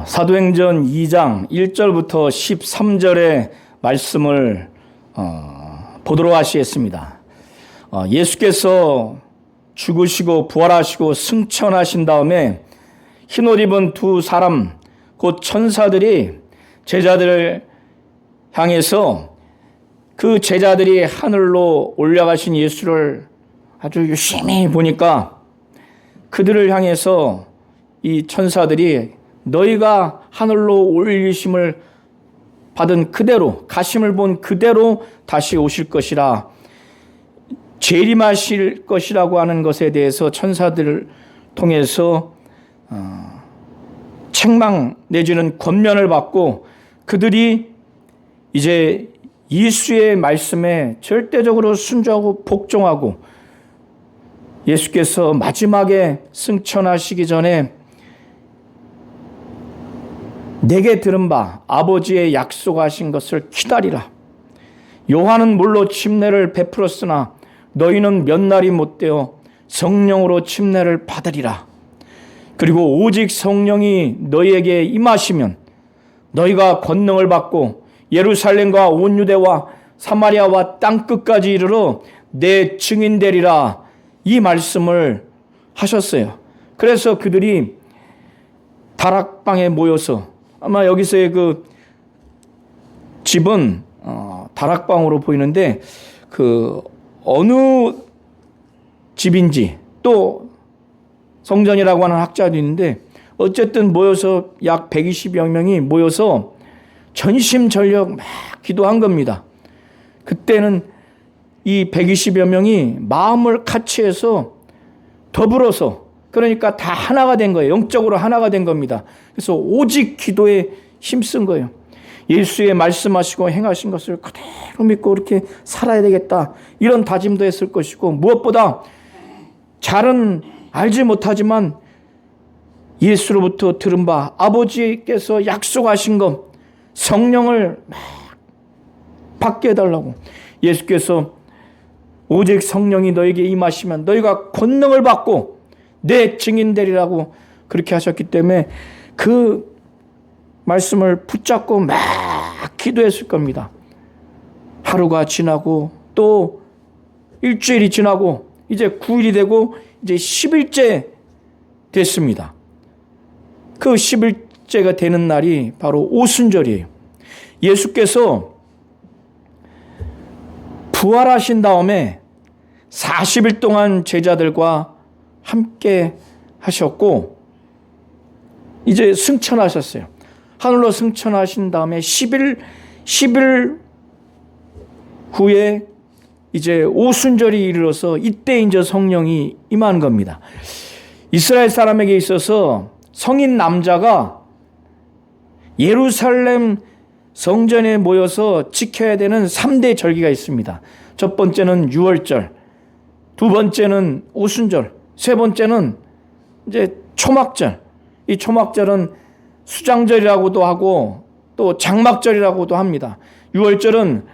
사도행전 2장 1절부터 13절의 말씀을 보도록 하시겠습니다. 예수께서 죽으시고 부활하시고 승천하신 다음에 흰옷 입은 두 사람 곧 천사들이 제자들을 향해서 그 제자들이 하늘로 올라가신 예수를 아주 유심히 보니까 그들을 향해서 이 천사들이 너희가 하늘로 올리심을 받은 그대로 가심을 본 그대로 다시 오실 것이라 재림하실 것이라고 하는 것에 대해서 천사들을 통해서 책망 내지는 권면을 받고 그들이 이제 예수의 말씀에 절대적으로 순종하고 복종하고 예수께서 마지막에 승천하시기 전에 내게 들은 바 아버지의 약속하신 것을 기다리라. 요한은 물로 침례를 베풀었으나 너희는 몇 날이 못되어 성령으로 침례를 받으리라. 그리고 오직 성령이 너희에게 임하시면 너희가 권능을 받고 예루살렘과 온 유대와 사마리아와 땅끝까지 이르러 내 증인 되리라. 이 말씀을 하셨어요. 그래서 그들이 다락방에 모여서 아마 여기서의 그 집은 다락방으로 보이는데 그 어느 집인지 또 성전이라고 하는 학자도 있는데 어쨌든 모여서 약 120여 명이 모여서 전심전력 막 기도한 겁니다. 그때는 이 120여 명이 마음을 같이해서 더불어서 그러니까 다 하나가 된 거예요. 영적으로 하나가 된 겁니다. 그래서 오직 기도에 힘쓴 거예요. 예수의 말씀하시고 행하신 것을 그대로 믿고 이렇게 살아야 되겠다. 이런 다짐도 했을 것이고 무엇보다 잘은 알지 못하지만 예수로부터 들은 바 아버지께서 약속하신 것 성령을 막 받게 해달라고 예수께서 오직 성령이 너에게 임하시면 너희가 권능을 받고 내 증인 되리라고 그렇게 하셨기 때문에 그 말씀을 붙잡고 막 기도했을 겁니다. 하루가 지나고 또 일주일이 지나고 이제 9일이 되고 이제 10일째 됐습니다. 그 10일째가 되는 날이 바로 오순절이에요. 예수께서 부활하신 다음에 40일 동안 제자들과 함께 하셨고 이제 승천하셨어요. 하늘로 승천하신 다음에 10일 후에 이제 오순절이 이르러서 이때 이제 성령이 임한 겁니다. 이스라엘 사람에게 있어서 성인 남자가 예루살렘 성전에 모여서 지켜야 되는 3대 절기가 있습니다. 첫 번째는 유월절, 두 번째는 오순절, 세 번째는 이제 초막절. 이 초막절은 수장절이라고도 하고 또 장막절이라고도 합니다. 유월절은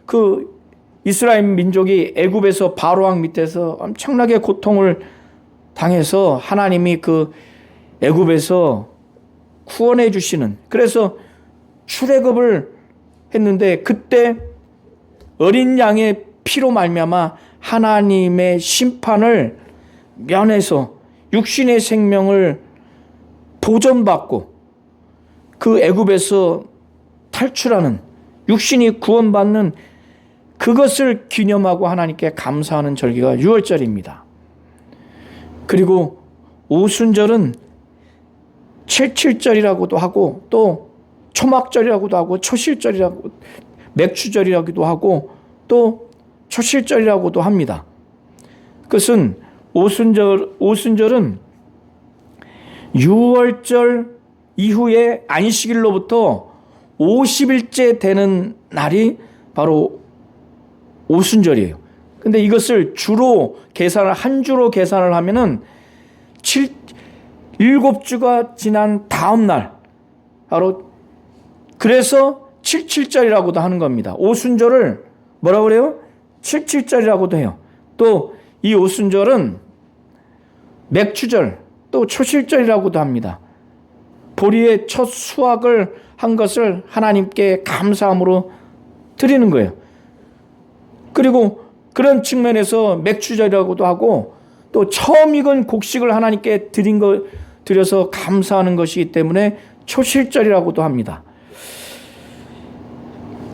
그 이스라엘 민족이 애굽에서 바로왕 밑에서 엄청나게 고통을 당해서 하나님이 그 애굽에서 구원해 주시는 그래서 출애굽을 했는데 그때 어린 양의 피로 말미암아 하나님의 심판을 면해서 육신의 생명을 보존받고 그 애굽에서 탈출하는 육신이 구원받는 그것을 기념하고 하나님께 감사하는 절기가 유월절입니다. 그리고 오순절은 칠칠절이라고도 하고 또 초막절이라고도 하고 초실절이라고 맥추절이라고도 하고 또 초실절이라고도 합니다. 그것은 오순절은 유월절 이후에 안식일로부터 50일째 되는 날이 바로 오순절이에요. 근데 이것을 주로 한 주로 계산을 하면은 7주가 지난 다음 날 바로 그래서 77절이라고도 하는 겁니다. 오순절을 뭐라고 그래요? 77절이라고도 해요. 또 이 오순절은 맥추절 또 초실절이라고도 합니다. 보리의 첫 수확을 한 것을 하나님께 감사함으로 드리는 거예요. 그리고 그런 측면에서 맥주절이라고도 하고 또 처음 익은 곡식을 하나님께 드려서 감사하는 것이기 때문에 초실절이라고도 합니다.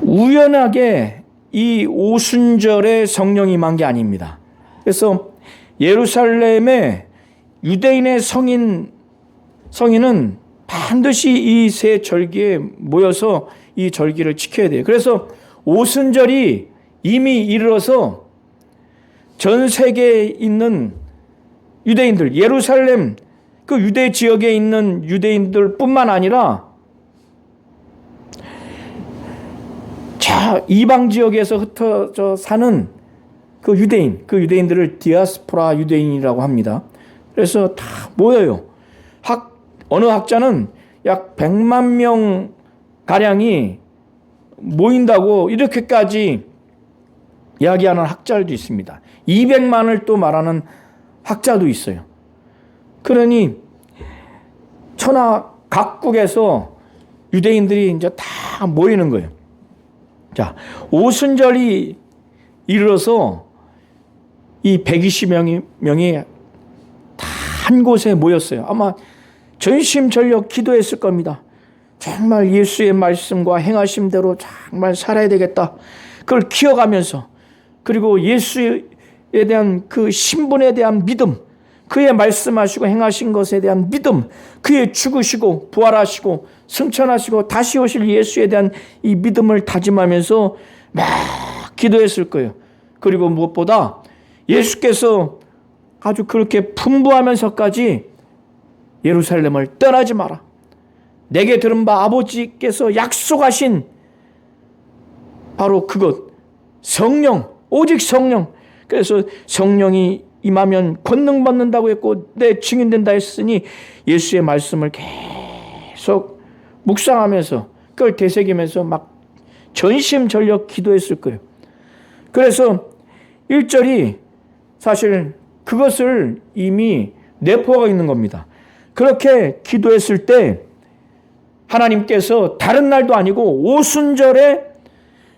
우연하게 이 오순절에 성령이 임한 게 아닙니다. 그래서 예루살렘의 유대인의 성인은 반드시 이 세 절기에 모여서 이 절기를 지켜야 돼요. 그래서 오순절이 이미 이르러서 전 세계에 있는 유대인들, 예루살렘 그 유대 지역에 있는 유대인들뿐만 아니라 이방 지역에서 흩어져 사는 그 유대인들을 디아스포라 유대인이라고 합니다. 그래서 다 모여요. 어느 학자는 약 100만 명 가량이 모인다고 이렇게까지 이야기하는 학자들도 있습니다. 200만을 또 말하는 학자도 있어요. 그러니 천하 각국에서 유대인들이 이제 다 모이는 거예요. 자, 오순절이 이르러서 이 120명이 다 한 곳에 모였어요. 아마 전심전력 기도했을 겁니다. 정말 예수의 말씀과 행하심대로 정말 살아야 되겠다. 그걸 기억하면서 그리고 예수에 대한 그 신분에 대한 믿음, 그의 말씀하시고 행하신 것에 대한 믿음, 그의 죽으시고 부활하시고 승천하시고 다시 오실 예수에 대한 이 믿음을 다짐하면서 막 기도했을 거예요. 그리고 무엇보다 예수께서 아주 그렇게 분부하면서까지 예루살렘을 떠나지 마라. 내게 들은 바 아버지께서 약속하신 바로 그것, 성령, 오직 성령. 그래서 성령이 임하면 권능 받는다고 했고 내 증인 된다 했으니 예수의 말씀을 계속 묵상하면서 그걸 되새기면서 막 전심전력 기도했을 거예요. 그래서 1절이 사실 그것을 이미 내포하고 있는 겁니다. 그렇게 기도했을 때 하나님께서 다른 날도 아니고 오순절에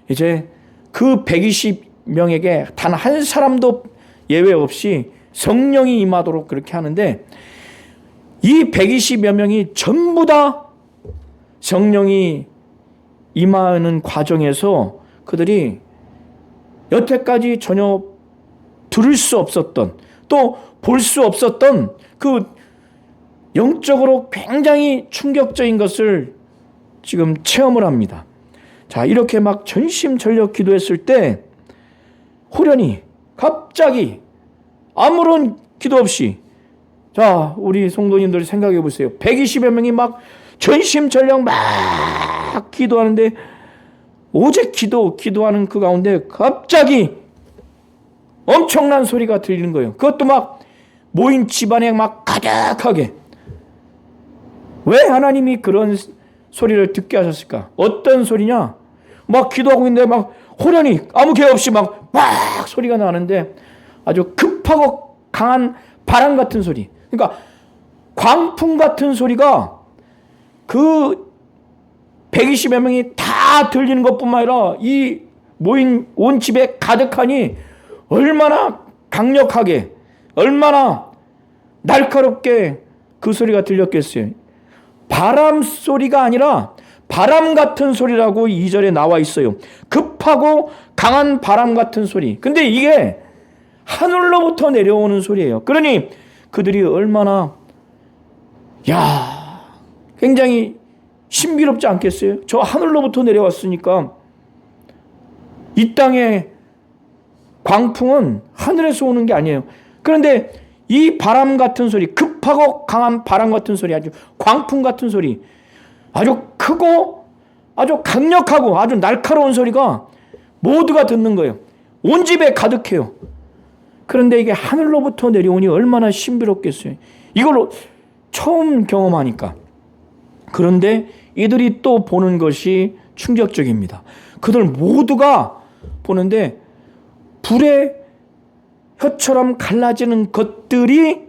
이제 그 120명에게 단 한 사람도 예외 없이 성령이 임하도록 그렇게 하는데 이 120여 명이 전부 다 성령이 임하는 과정에서 그들이 여태까지 전혀 들을 수 없었던 또 볼 수 없었던 그 영적으로 굉장히 충격적인 것을 지금 체험을 합니다. 자, 이렇게 막 전심전력 기도했을 때 후련히 갑자기 아무런 기도 없이 자, 우리 성도님들 생각해 보세요. 120여 명이 막 전심전력 막 기도하는데 오직 기도하는 그 가운데 갑자기 엄청난 소리가 들리는 거예요. 그것도 막 모인 집안에 막 가득하게. 왜 하나님이 그런 소리를 듣게 하셨을까? 어떤 소리냐? 막 기도하고 있는데 막 호련히 아무 개 없이 막 소리가 나는데 아주 급하고 강한 바람 같은 소리. 그러니까 광풍 같은 소리가 그 120여 명이 다 들리는 것뿐만 아니라 이 모인 온 집에 가득하니 얼마나 강력하게 얼마나 날카롭게 그 소리가 들렸겠어요. 바람 소리가 아니라 바람 같은 소리라고 2절에 나와 있어요. 급하고 강한 바람 같은 소리. 근데 이게 하늘로부터 내려오는 소리예요. 그러니 그들이 얼마나 굉장히 신비롭지 않겠어요? 저 하늘로부터 내려왔으니까 이 땅에 광풍은 하늘에서 오는 게 아니에요. 그런데 이 바람 같은 소리, 급하고 강한 바람 같은 소리, 아주 광풍 같은 소리, 아주 크고 아주 강력하고 아주 날카로운 소리가 모두가 듣는 거예요. 온 집에 가득해요. 그런데 이게 하늘로부터 내려오니 얼마나 신비롭겠어요. 이걸 처음 경험하니까. 그런데 이들이 또 보는 것이 충격적입니다. 그들 모두가 보는데 불의 혀처럼 갈라지는 것들이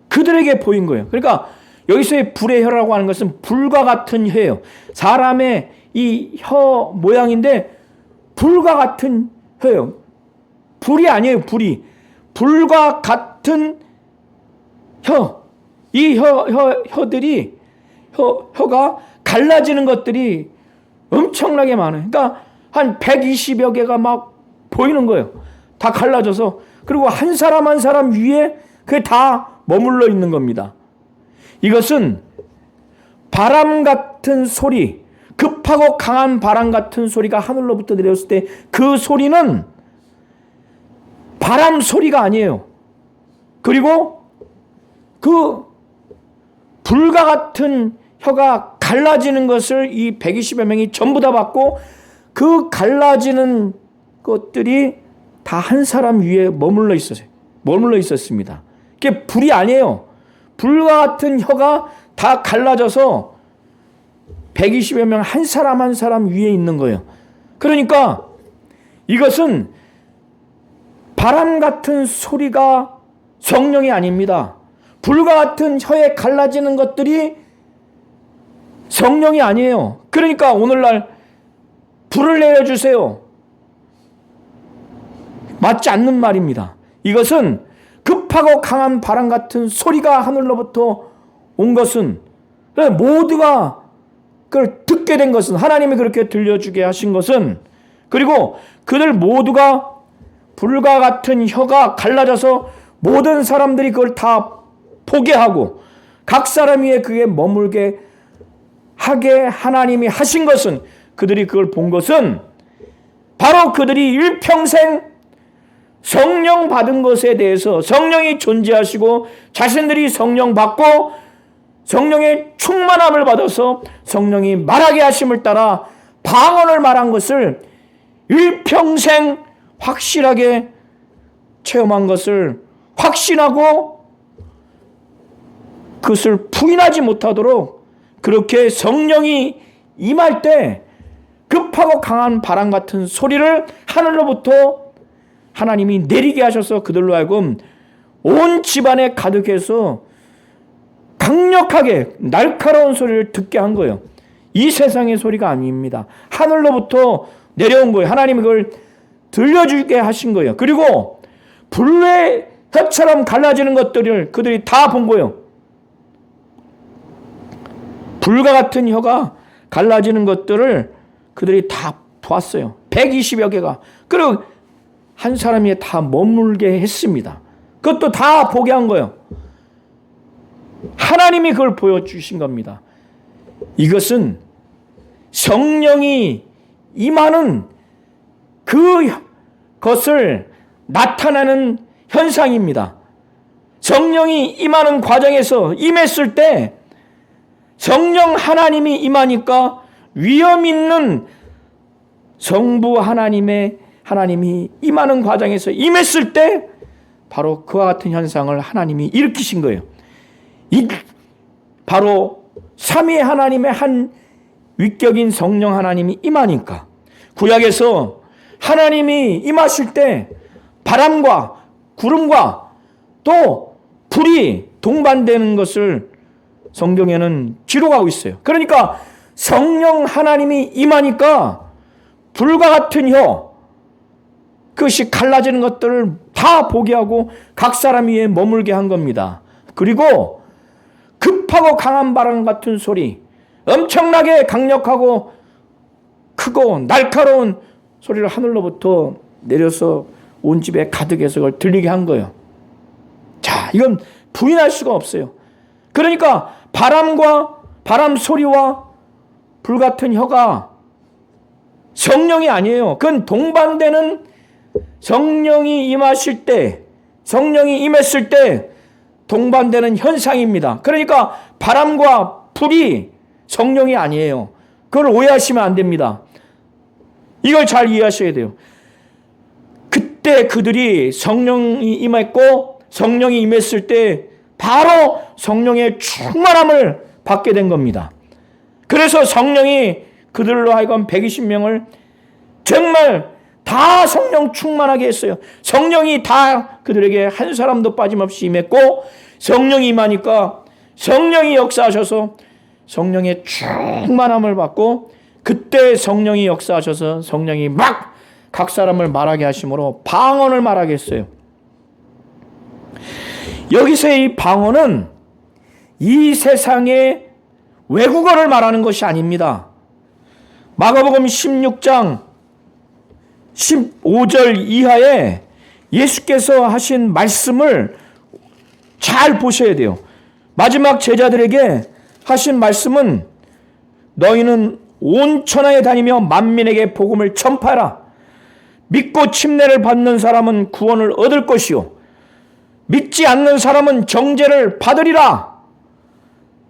그들에게 보인 거예요. 그러니까 여기서의 불의 혀라고 하는 것은 불과 같은 혀예요. 사람의 이 혀 모양인데 불과 같은 혀예요. 불이 아니에요. 불이. 불과 같은 혀. 이 혀들이 혀가 갈라지는 것들이 엄청나게 많아요. 그러니까 한 120여 개가 막 보이는 거예요. 다 갈라져서. 그리고 한 사람 한 사람 위에 그게 다 머물러 있는 겁니다. 이것은 바람 같은 소리, 급하고 강한 바람 같은 소리가 하늘로부터 내려왔을 때 그 소리는 바람 소리가 아니에요. 그리고 그 불과 같은 혀가 갈라지는 것을 이 120여 명이 전부 다 봤고, 그 갈라지는 것들이 다 한 사람 위에 머물러 있었어요. 머물러 있었습니다. 그게 불이 아니에요. 불과 같은 혀가 다 갈라져서 120여 명 한 사람 한 사람 위에 있는 거예요. 그러니까 이것은 바람 같은 소리가 성령이 아닙니다. 불과 같은 혀에 갈라지는 것들이 성령이 아니에요. 그러니까 오늘날 불을 내려주세요. 맞지 않는 말입니다. 이것은 급하고 강한 바람 같은 소리가 하늘로부터 온 것은, 모두가 그걸 듣게 된 것은, 하나님이 그렇게 들려주게 하신 것은, 그리고 그들 모두가 불과 같은 혀가 갈라져서 모든 사람들이 그걸 다 보게 하고 각 사람 위에 그게 머물게 하게 하나님이 하신 것은, 그들이 그걸 본 것은 바로 그들이 일평생 성령 받은 것에 대해서, 성령이 존재하시고 자신들이 성령 받고 성령의 충만함을 받아서 성령이 말하게 하심을 따라 방언을 말한 것을 일평생 확실하게 체험한 것을 확신하고 그것을 부인하지 못하도록, 그렇게 성령이 임할 때 급하고 강한 바람 같은 소리를 하늘로부터 하나님이 내리게 하셔서 그들로 하여금 온 집안에 가득해서 강력하게 날카로운 소리를 듣게 한 거예요. 이 세상의 소리가 아닙니다. 하늘로부터 내려온 거예요. 하나님이 그걸 들려주게 하신 거예요. 그리고 불의 혀처럼 갈라지는 것들을 그들이 다 본 거예요. 불과 같은 혀가 갈라지는 것들을 그들이 다 보았어요. 120여 개가. 그리고 한 사람이 다 머물게 했습니다. 그것도 다 보게 한 거예요. 하나님이 그걸 보여주신 겁니다. 이것은 성령이 임하는 그것을 나타내는 현상입니다. 성령이 임하는 과정에서 임했을 때 성령 하나님이 임하니까 위험 있는 성부 하나님이 임하는 과정에서 임했을 때 바로 그와 같은 현상을 하나님이 일으키신 거예요. 바로 삼위 하나님의 한 위격인 성령 하나님이 임하니까. 구약에서 하나님이 임하실 때 바람과 구름과 또 불이 동반되는 것을 성경에는 기록하고 있어요. 그러니까 성령 하나님이 임하니까 불과 같은 혀, 그것이 갈라지는 것들을 다 보게 하고 각 사람 위에 머물게 한 겁니다. 그리고 급하고 강한 바람 같은 소리, 엄청나게 강력하고 크고 날카로운 소리를 하늘로부터 내려서 온 집에 가득해서 그걸 들리게 한 거예요. 자, 이건 부인할 수가 없어요. 그러니까 바람 소리와 불 같은 혀가 성령이 아니에요. 그건 동반되는, 성령이 임하실 때, 성령이 임했을 때 동반되는 현상입니다. 그러니까 바람과 불이 성령이 아니에요. 그걸 오해하시면 안 됩니다. 이걸 잘 이해하셔야 돼요. 그때 그들이 성령이 임했고 성령이 임했을 때 바로 성령의 충만함을 받게 된 겁니다. 그래서 성령이 그들로 하여금 120명을 정말 다 성령 충만하게 했어요. 성령이 다 그들에게 한 사람도 빠짐없이 임했고, 성령이 임하니까 성령이 역사하셔서 성령의 충만함을 받고, 그때 성령이 역사하셔서 성령이 막 각 사람을 말하게 하심으로 방언을 말하게 했어요. 여기서의 이 방언은 이 세상의 외국어를 말하는 것이 아닙니다. 마가복음 16장 15절 이하에 예수께서 하신 말씀을 잘 보셔야 돼요. 마지막 제자들에게 하신 말씀은 너희는 온 천하에 다니며 만민에게 복음을 전파하라. 믿고 침례를 받는 사람은 구원을 얻을 것이요 믿지 않는 사람은 정죄를 받으리라.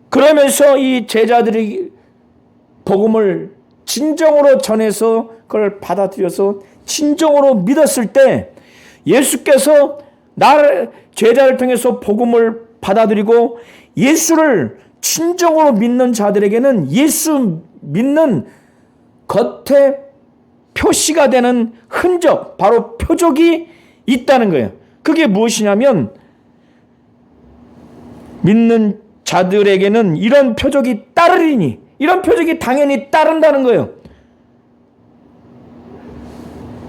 그러면서 이 제자들이 복음을 진정으로 전해서 그걸 받아들여서 진정으로 믿었을 때 예수께서 나를 제자를 통해서 복음을 받아들이고 예수를 진정으로 믿는 자들에게는 예수 믿는 겉에 표시가 되는 흔적, 바로 표적이 있다는 거예요. 그게 무엇이냐면 믿는 자들에게는 이런 표적이 따르리니, 이런 표적이 당연히 따른다는 거예요.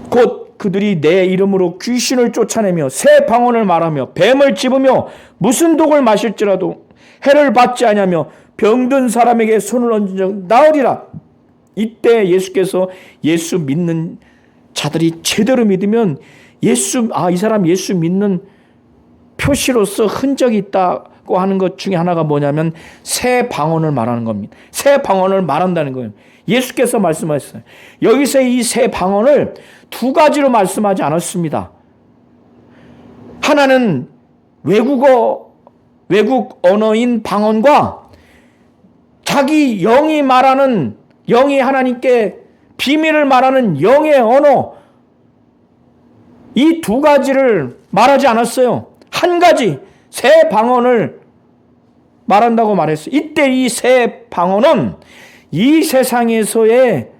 곧 그들이 내 이름으로 귀신을 쫓아내며 새 방언을 말하며 뱀을 찝으며 무슨 독을 마실지라도 해를 받지 아니하며 병든 사람에게 손을 얹은 적 나으리라. 이때 예수께서 예수 믿는 자들이 제대로 믿으면 이 사람 예수 믿는 표시로서 흔적이 있다고 하는 것 중에 하나가 뭐냐면 새 방언을 말하는 겁니다. 새 방언을 말한다는 거예요. 예수께서 말씀하셨어요. 여기서 이 새 방언을 두 가지로 말씀하지 않았습니다. 하나는 외국 언어인 방언과 자기 영이 말하는, 영이 하나님께 비밀을 말하는 영의 언어, 이 두 가지를 말하지 않았어요. 한 가지 새 방언을 말한다고 말했어요. 이때 이 새 방언은 이 세상에서의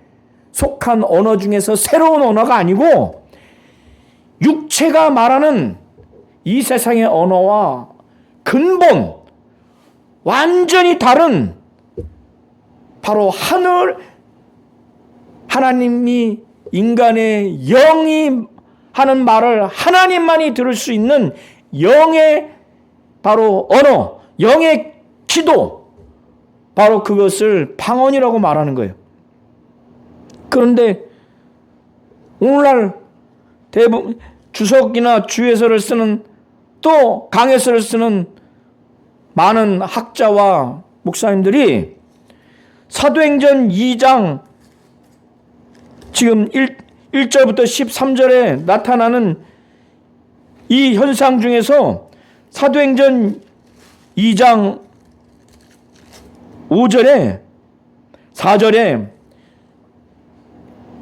속한 언어 중에서 새로운 언어가 아니고 육체가 말하는 이 세상의 언어와 근본 완전히 다른, 바로 하나님이 인간의 영이 하는 말을 하나님만이 들을 수 있는 영의 바로 언어, 영의 기도, 바로 그것을 방언이라고 말하는 거예요. 그런데 오늘날 대부분 주석이나 주예서를 쓰는, 또 강해서를 쓰는 많은 학자와 목사님들이 사도행전 2장 지금 1절부터 13절에 나타나는 이 현상 중에서 사도행전 2장 5절에 4절에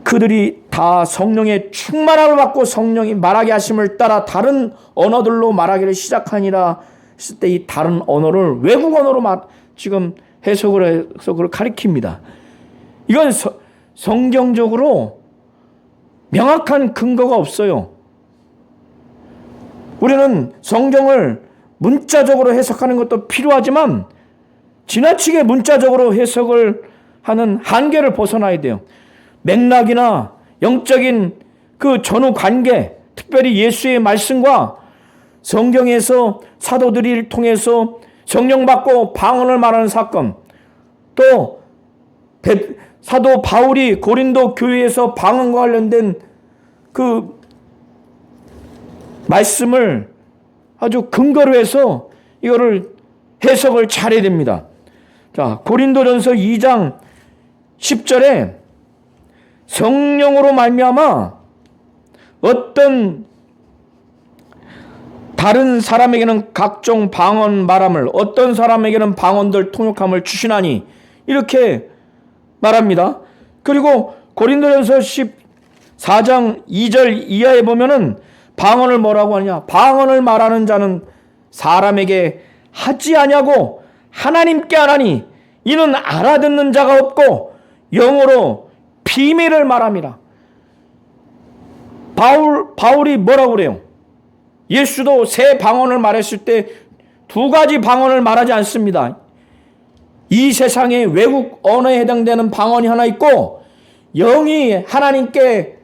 그들이 다 성령의 충만함을 받고 성령이 말하게 하심을 따라 다른 언어들로 말하기를 시작하니라 했을 때 이 다른 언어를 외국 언어로 지금 해석을 해서 그걸 가리킵니다. 이건 성경적으로 명확한 근거가 없어요. 우리는 성경을 문자적으로 해석하는 것도 필요하지만 지나치게 문자적으로 해석을 하는 한계를 벗어나야 돼요. 맥락이나 영적인 그 전후 관계, 특별히 예수의 말씀과 성경에서 사도들을 통해서 성령 받고 방언을 말하는 사건, 또 사도 바울이 고린도 교회에서 방언과 관련된 그 말씀을 아주 근거로 해서 이거를 해석을 잘해야 됩니다. 자, 고린도전서 2장 10절에 성령으로 말미암아 어떤 다른 사람에게는 각종 방언 말함을, 어떤 사람에게는 방언들 통역함을 주시나니, 이렇게 말합니다. 그리고 고린도전서 14장 2절 이하에 보면은 방언을 뭐라고 하느냐, 방언을 말하는 자는 사람에게 하지 아니하고 하나님께 하나니 이는 알아듣는 자가 없고 영어로 비밀을 말합니다. 바울이 뭐라고 그래요? 예수도 새 방언을 말했을 때 두 가지 방언을 말하지 않습니다. 이 세상에 외국 언어에 해당되는 방언이 하나 있고, 영이 하나님께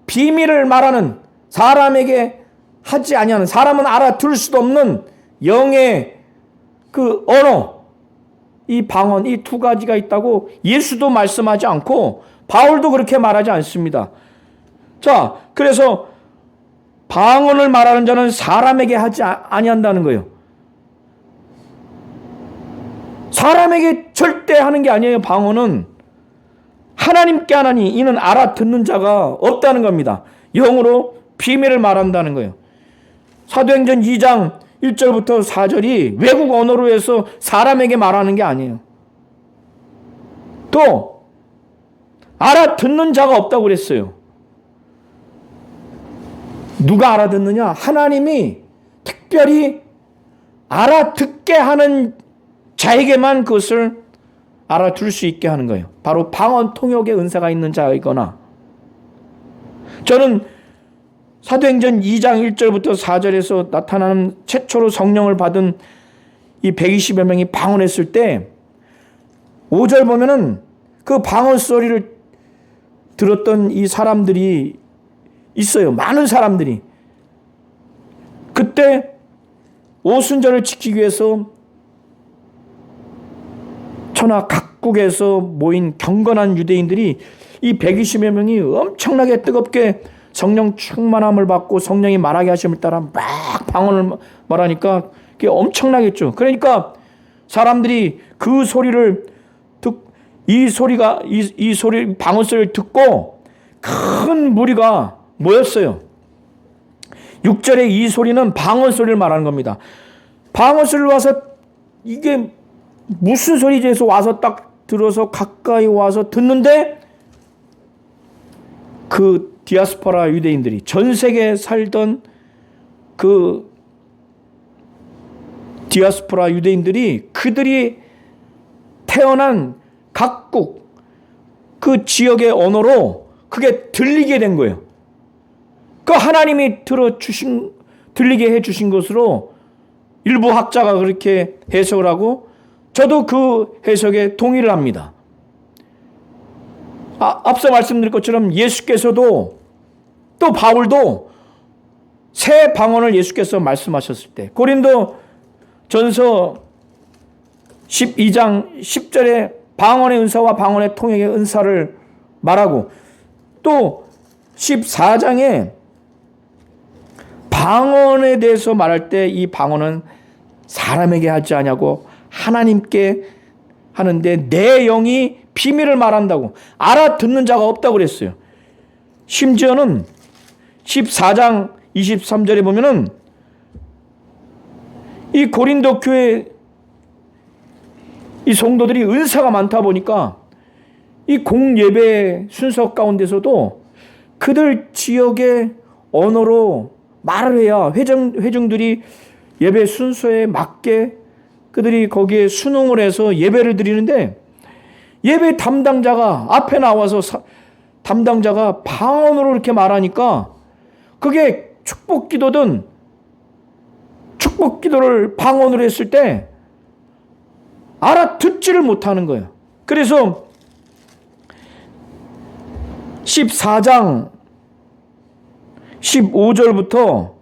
비밀을 말하는, 사람에게 하지 아니하는, 사람은 알아들을 수도 없는 영의 그 언어, 이 방언, 이 두 가지가 있다고 예수도 말씀하지 않고 바울도 그렇게 말하지 않습니다. 자, 그래서 방언을 말하는 자는 사람에게 하지 아니한다는 거예요. 사람에게 절대 하는 게 아니에요. 방언은 하나님께 하나니 이는 알아듣는 자가 없다는 겁니다. 영으로 비밀을 말한다는 거예요. 사도행전 2장 1절부터 4절이 외국 언어로 해서 사람에게 말하는 게 아니에요. 또 알아듣는 자가 없다고 그랬어요. 누가 알아듣느냐? 하나님이 특별히 알아듣게 하는 자에게만 그것을 알아둘 수 있게 하는 거예요. 바로 방언 통역의 은사가 있는 자이거나, 저는 사도행전 2장 1절부터 4절에서 나타나는 최초로 성령을 받은 이 120여 명이 방언했을 때 5절 보면은 그 방언 소리를 들었던 이 사람들이 있어요. 많은 사람들이. 그때 오순절을 지키기 위해서 천하 각국에서 모인 경건한 유대인들이 이 120여 명이 엄청나게 뜨겁게 성령 충만함을 받고 성령이 말하게 하심을 따라 막 방언을 말하니까 그게 엄청나겠죠. 그러니까 사람들이 그 소리를 이 소리 방언 소리를 듣고 큰 무리가 모였어요. 6절에 이 소리는 방언 소리를 말하는 겁니다. 방언 소리를 와서 이게 무슨 소리지 해서 와서 딱 들어서 가까이 와서 듣는데 그 디아스포라 유대인들이, 전 세계에 살던 그 디아스포라 유대인들이 그들이 태어난 각국 그 지역의 언어로 그게 들리게 된 거예요. 그 하나님이 들리게 해주신 것으로 일부 학자가 그렇게 해석을 하고 저도 그 해석에 동의를 합니다. 앞서 말씀드린 것처럼 예수께서도 또 바울도 새 방언을 예수께서 말씀하셨을 때 고린도 전서 12장 10절에 방언의 은사와 방언의 통역의 은사를 말하고 또 14장에 방언에 대해서 말할 때 이 방언은 사람에게 하지 아니하고 하나님께 하는데 내 영이 비밀을 말한다고, 알아듣는 자가 없다고 그랬어요. 심지어는 14장 23절에 보면은 이 고린도 교회 이 성도들이 은사가 많다 보니까 이 공예배 순서 가운데서도 그들 지역의 언어로 말을 해야 회중들이 예배 순서에 맞게 그들이 거기에 순응을 해서 예배를 드리는데, 예배 담당자가 앞에 나와서 담당자가 방언으로 이렇게 말하니까 그게 축복 기도든 축복 기도를 방언으로 했을 때 알아듣지를 못하는 거예요. 그래서 14장 15절부터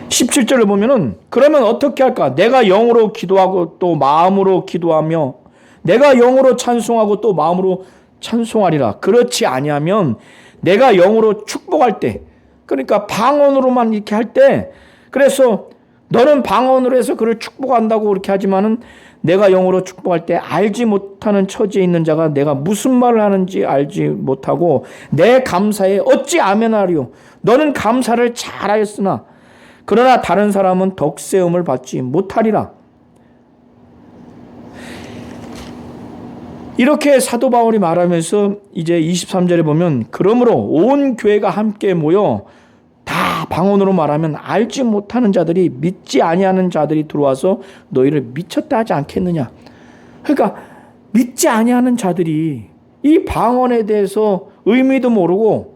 17절을 보면은 그러면 어떻게 할까? 내가 영으로 기도하고 또 마음으로 기도하며 내가 영으로 찬송하고 또 마음으로 찬송하리라. 그렇지 아니하면 내가 영으로 축복할 때, 그러니까 방언으로만 이렇게 할 때, 그래서 너는 방언으로 해서 그를 축복한다고 그렇게 하지만은 내가 영으로 축복할 때 알지 못하는 처지에 있는 자가 내가 무슨 말을 하는지 알지 못하고 내 감사에 어찌 아멘하리요. 너는 감사를 잘하였으나 그러나 다른 사람은 덕세움을 받지 못하리라. 이렇게 사도 바울이 말하면서 이제 23절에 보면 그러므로 온 교회가 함께 모여 다 방언으로 말하면 알지 못하는 자들이 믿지 아니하는 자들이 들어와서 너희를 미쳤다 하지 않겠느냐. 그러니까 믿지 아니하는 자들이 이 방언에 대해서 의미도 모르고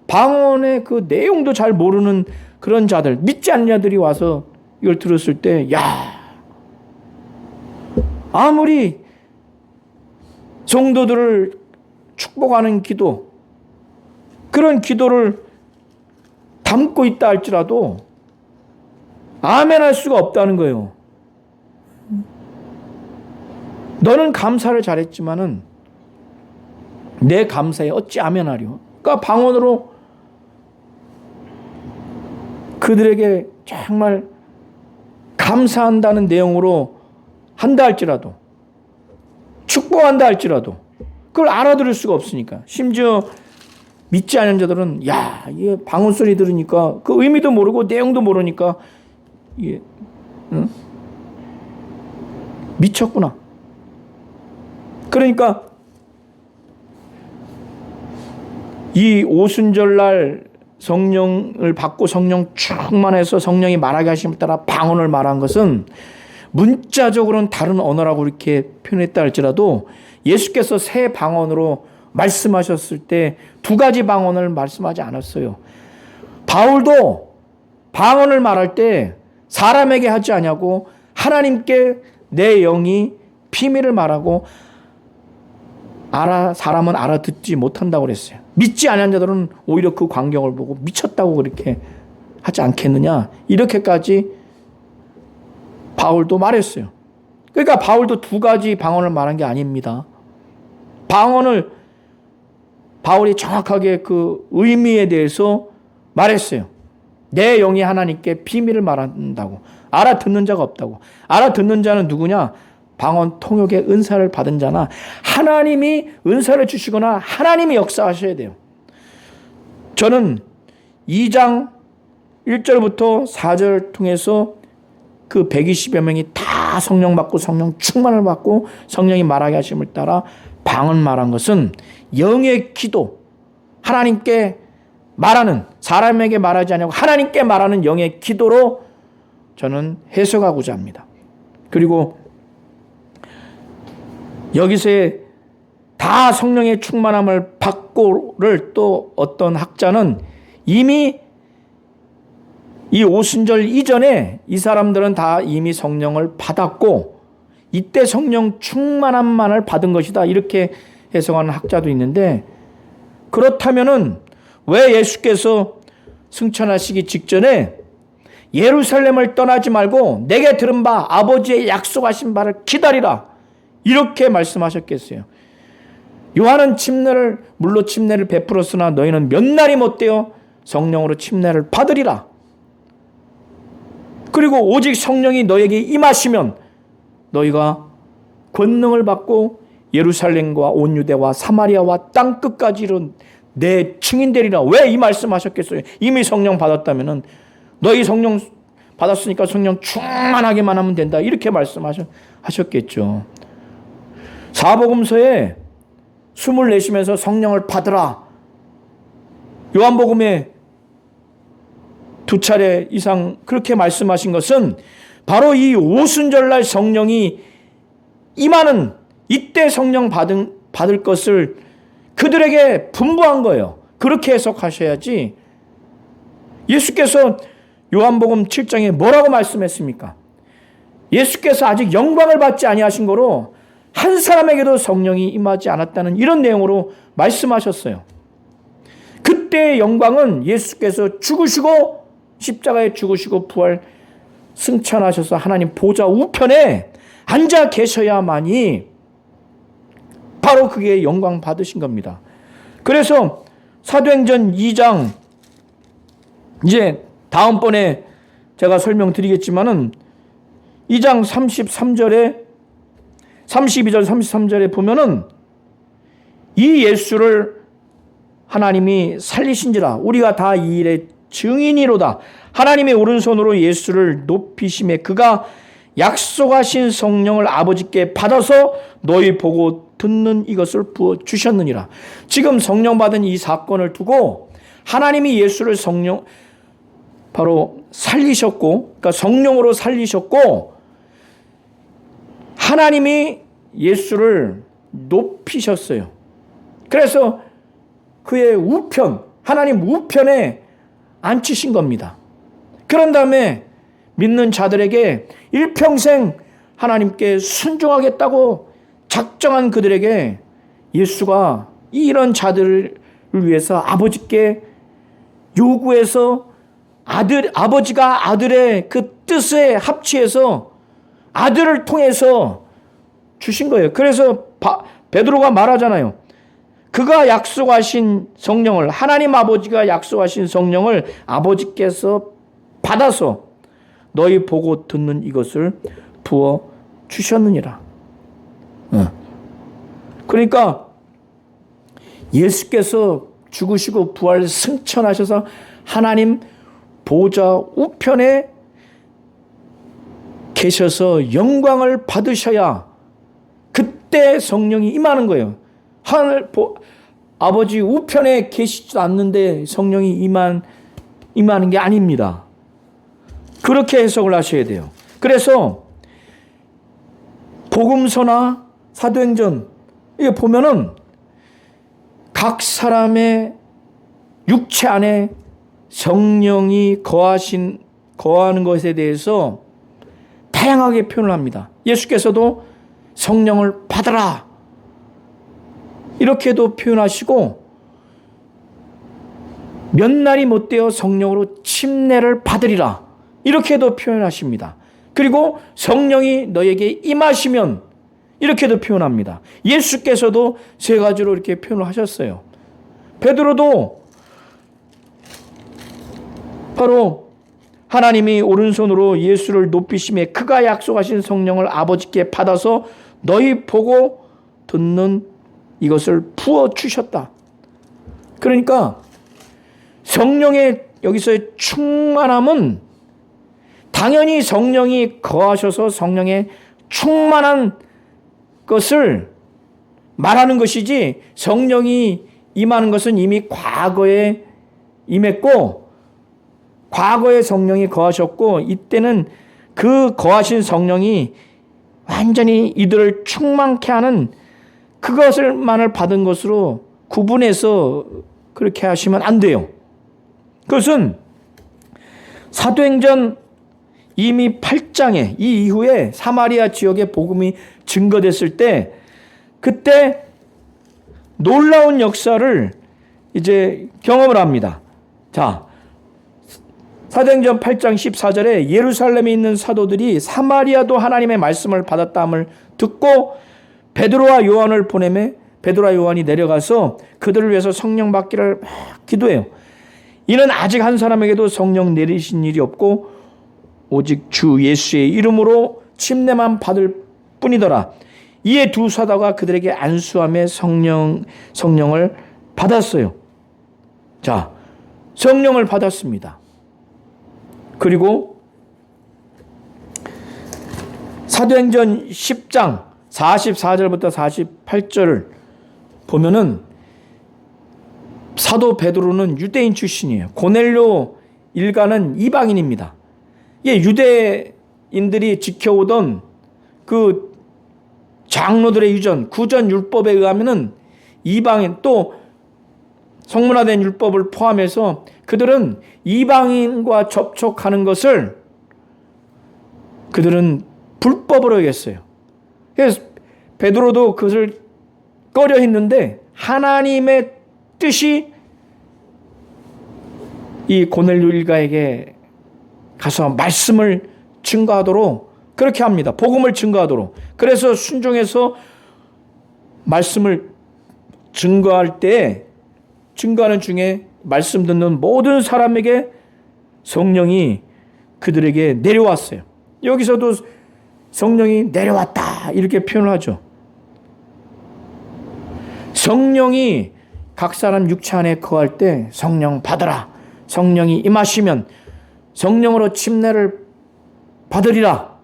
방언의 그 내용도 잘 모르는 그런 자들, 믿지 않는 자들이 와서 이걸 들었을 때, 야, 아무리 성도들을 축복하는 기도, 그런 기도를 담고 있다 할지라도 아멘 할 수가 없다는 거예요. 너는 감사를 잘했지만은 내 감사에 어찌 아멘 하려. 그러니까 방언으로 그들에게 정말 감사한다는 내용으로 한다 할지라도, 축복한다 할지라도 그걸 알아들을 수가 없으니까. 심지어 믿지 않는 자들은 야, 이게 방언 소리 들으니까 그 의미도 모르고 내용도 모르니까 이게 미쳤구나. 그러니까 이 오순절날 성령을 받고 성령 충만해서 성령이 말하게 하심에 따라 방언을 말한 것은 문자적으로는 다른 언어라고 이렇게 표현했다 할지라도 예수께서 새 방언으로 말씀하셨을 때 두 가지 방언을 말씀하지 않았어요. 바울도 방언을 말할 때 사람에게 하지 아니하고 하나님께 내 영이 비밀을 말하고 사람은 알아듣지 못한다고 그랬어요. 믿지 않은 자들은 오히려 그 광경을 보고 미쳤다고 그렇게 하지 않겠느냐, 이렇게까지 바울도 말했어요. 그러니까 바울도 두 가지 방언을 말한 게 아닙니다. 방언을 바울이 정확하게 그 의미에 대해서 말했어요. 내 영이 하나님께 비밀을 말한다고. 알아듣는 자가 없다고. 알아듣는 자는 누구냐? 방언 통역의 은사를 받은 자나 하나님이 은사를 주시거나 하나님이 역사하셔야 돼요. 저는 2장 1절부터 4절 통해서 그 120여 명이 다 성령 받고 성령 충만을 받고 성령이 말하게 하심을 따라 방언 말한 것은 영의 기도, 하나님께 말하는, 사람에게 말하지 않고 하나님께 말하는 영의 기도로 저는 해석하고자 합니다. 그리고 여기서의 다 성령의 충만함을 받고를 또 어떤 학자는 이미 이 오순절 이전에 이 사람들은 다 이미 성령을 받았고 이때 성령 충만함만을 받은 것이다, 이렇게 해석하는 학자도 있는데, 그렇다면은 왜 예수께서 승천하시기 직전에 예루살렘을 떠나지 말고 내게 들은 바 아버지의 약속하신 바를 기다리라, 이렇게 말씀하셨겠어요? 요한은 물로 침례를 베풀었으나 너희는 몇 날이 못되어 성령으로 침례를 받으리라. 그리고 오직 성령이 너에게 임하시면 너희가 권능을 받고 예루살렘과 온 유대와 사마리아와 땅 끝까지 이른 내 증인되리라. 왜 이 말씀하셨겠어요? 이미 성령 받았다면은 너희 성령 받았으니까 성령 충만하게만 하면 된다, 이렇게 말씀하셨겠죠. 사복음서에 숨을 내쉬면서 성령을 받으라, 요한복음에 2차례 이상 그렇게 말씀하신 것은 바로 이 오순절날 성령이 임하는 이때 성령 받을 것을 그들에게 분부한 거예요. 그렇게 해석하셔야지. 예수께서 요한복음 7장에 뭐라고 말씀했습니까? 예수께서 아직 영광을 받지 아니하신 거로 한 사람에게도 성령이 임하지 않았다는 이런 내용으로 말씀하셨어요. 그때의 영광은 예수께서 죽으시고 십자가에 죽으시고 부활 승천하셔서 하나님 보좌 우편에 앉아 계셔야만이 바로 그게 영광 받으신 겁니다. 그래서 사도행전 2장, 이제 다음번에 제가 설명드리겠지만은 2장 32절 33절에 보면은 이 예수를 하나님이 살리신지라 우리가 다 이 일의 증인이로다. 하나님의 오른손으로 예수를 높이심에 그가 약속하신 성령을 아버지께 받아서 너희 보고 듣는 이것을 부어주셨느니라. 지금 성령 받은 이 사건을 두고 하나님이 예수를 바로 살리셨고, 그러니까 성령으로 살리셨고, 하나님이 예수를 높이셨어요. 그래서 그의 우편, 하나님 우편에 앉히신 겁니다. 그런 다음에 믿는 자들에게 일평생 하나님께 순종하겠다고 작정한 그들에게 예수가 이런 자들을 위해서 아버지께 요구해서 아버지가 아들의 그 뜻에 합치해서 아들을 통해서 주신 거예요. 그래서 베드로가 말하잖아요. 그가 약속하신 성령을, 하나님 아버지가 약속하신 성령을 아버지께서 받아서 너희 보고 듣는 이것을 부어 주셨느니라. 그러니까 예수께서 죽으시고 부활 승천하셔서 하나님 보좌 우편에 계셔서 영광을 받으셔야 그때 성령이 임하는 거예요. 아버지 우편에 계시지도 않는데 성령이 임하는 게 아닙니다. 그렇게 해석을 하셔야 돼요. 그래서 복음서나 사도행전 이게 보면은 각 사람의 육체 안에 성령이 거하는 것에 대해서 다양하게 표현을 합니다. 예수께서도 성령을 받아라 이렇게도 표현하시고 몇 날이 못되어 성령으로 침례를 받으리라 이렇게도 표현하십니다. 그리고 성령이 너에게 임하시면 이렇게도 표현합니다. 예수께서도 세 가지로 이렇게 표현을 하셨어요. 베드로도 바로 하나님이 오른손으로 예수를 높이심에 그가 약속하신 성령을 아버지께 받아서 너희 보고 듣는 이것을 부어 주셨다. 그러니까 성령의 여기서의 충만함은 당연히 성령이 거하셔서 성령의 충만한 것을 말하는 것이지 성령이 임하는 것은 이미 과거에 임했고 과거에 성령이 거하셨고 이때는 그 거하신 성령이 완전히 이들을 충만케 하는 그것을만을 받은 것으로 구분해서 그렇게 하시면 안 돼요. 그것은 사도행전 이미 8장에 이 이후에 사마리아 지역의 복음이 증거됐을 때 그때 놀라운 역사를 이제 경험을 합니다. 자, 사도행전 8장 14절에 예루살렘에 있는 사도들이 사마리아도 하나님의 말씀을 받았다함을 듣고 베드로와 요한을 보내매 베드로와 요한이 내려가서 그들을 위해서 성령 받기를 기도해요. 이는 아직 한 사람에게도 성령 내리신 일이 없고 오직 주 예수의 이름으로 침례만 받을 뿐이더라. 이에 두 사도가 그들에게 안수함에 성령을 받았어요. 자, 성령을 받았습니다. 그리고 사도행전 10장 44절부터 48절을 보면은 사도 베드로는 유대인 출신이에요. 고넬료 일가는 이방인입니다. 이게 유대인들이 지켜오던 그 장로들의 유전, 구전 율법에 의하면은 이방인 또 성문화된 율법을 포함해서 그들은 이방인과 접촉하는 것을 그들은 불법으로 여겼어요. 그래서 베드로도 그것을 꺼려 했는데 하나님의 뜻이 이 고넬료 일가에게 가서 말씀을 증거하도록 그렇게 합니다. 복음을 증거하도록. 그래서 순종해서 말씀을 증거할 때 증거하는 중에 말씀 듣는 모든 사람에게 성령이 그들에게 내려왔어요. 여기서도 성령이 내려왔다 이렇게 표현을 하죠. 성령이 각 사람 육체 안에 거할 때 성령 받으라. 성령이 임하시면 성령으로 침례를 받으리라.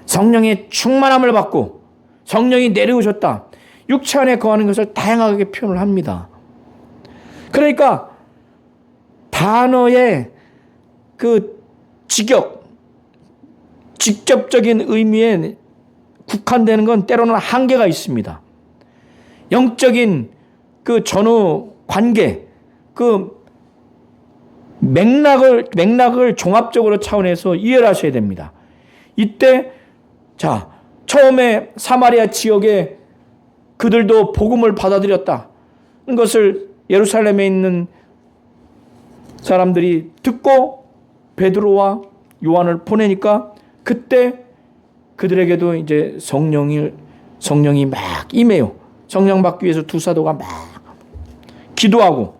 성령의 충만함을 받고 성령이 내려오셨다. 육체 안에 거하는 것을 다양하게 표현을 합니다. 그러니까 단어의 그 직접적인 의미에 국한되는 건 때로는 한계가 있습니다. 영적인 그 전후 관계, 그 맥락을 종합적으로 차원에서 이해를 하셔야 됩니다. 이때 자, 처음에 사마리아 지역에 그들도 복음을 받아들였다는 것을 예루살렘에 있는 사람들이 듣고 베드로와 요한을 보내니까 그때 그들에게도 이제 성령이 막 임해요. 성령 받기 위해서 두 사도가 막 기도하고,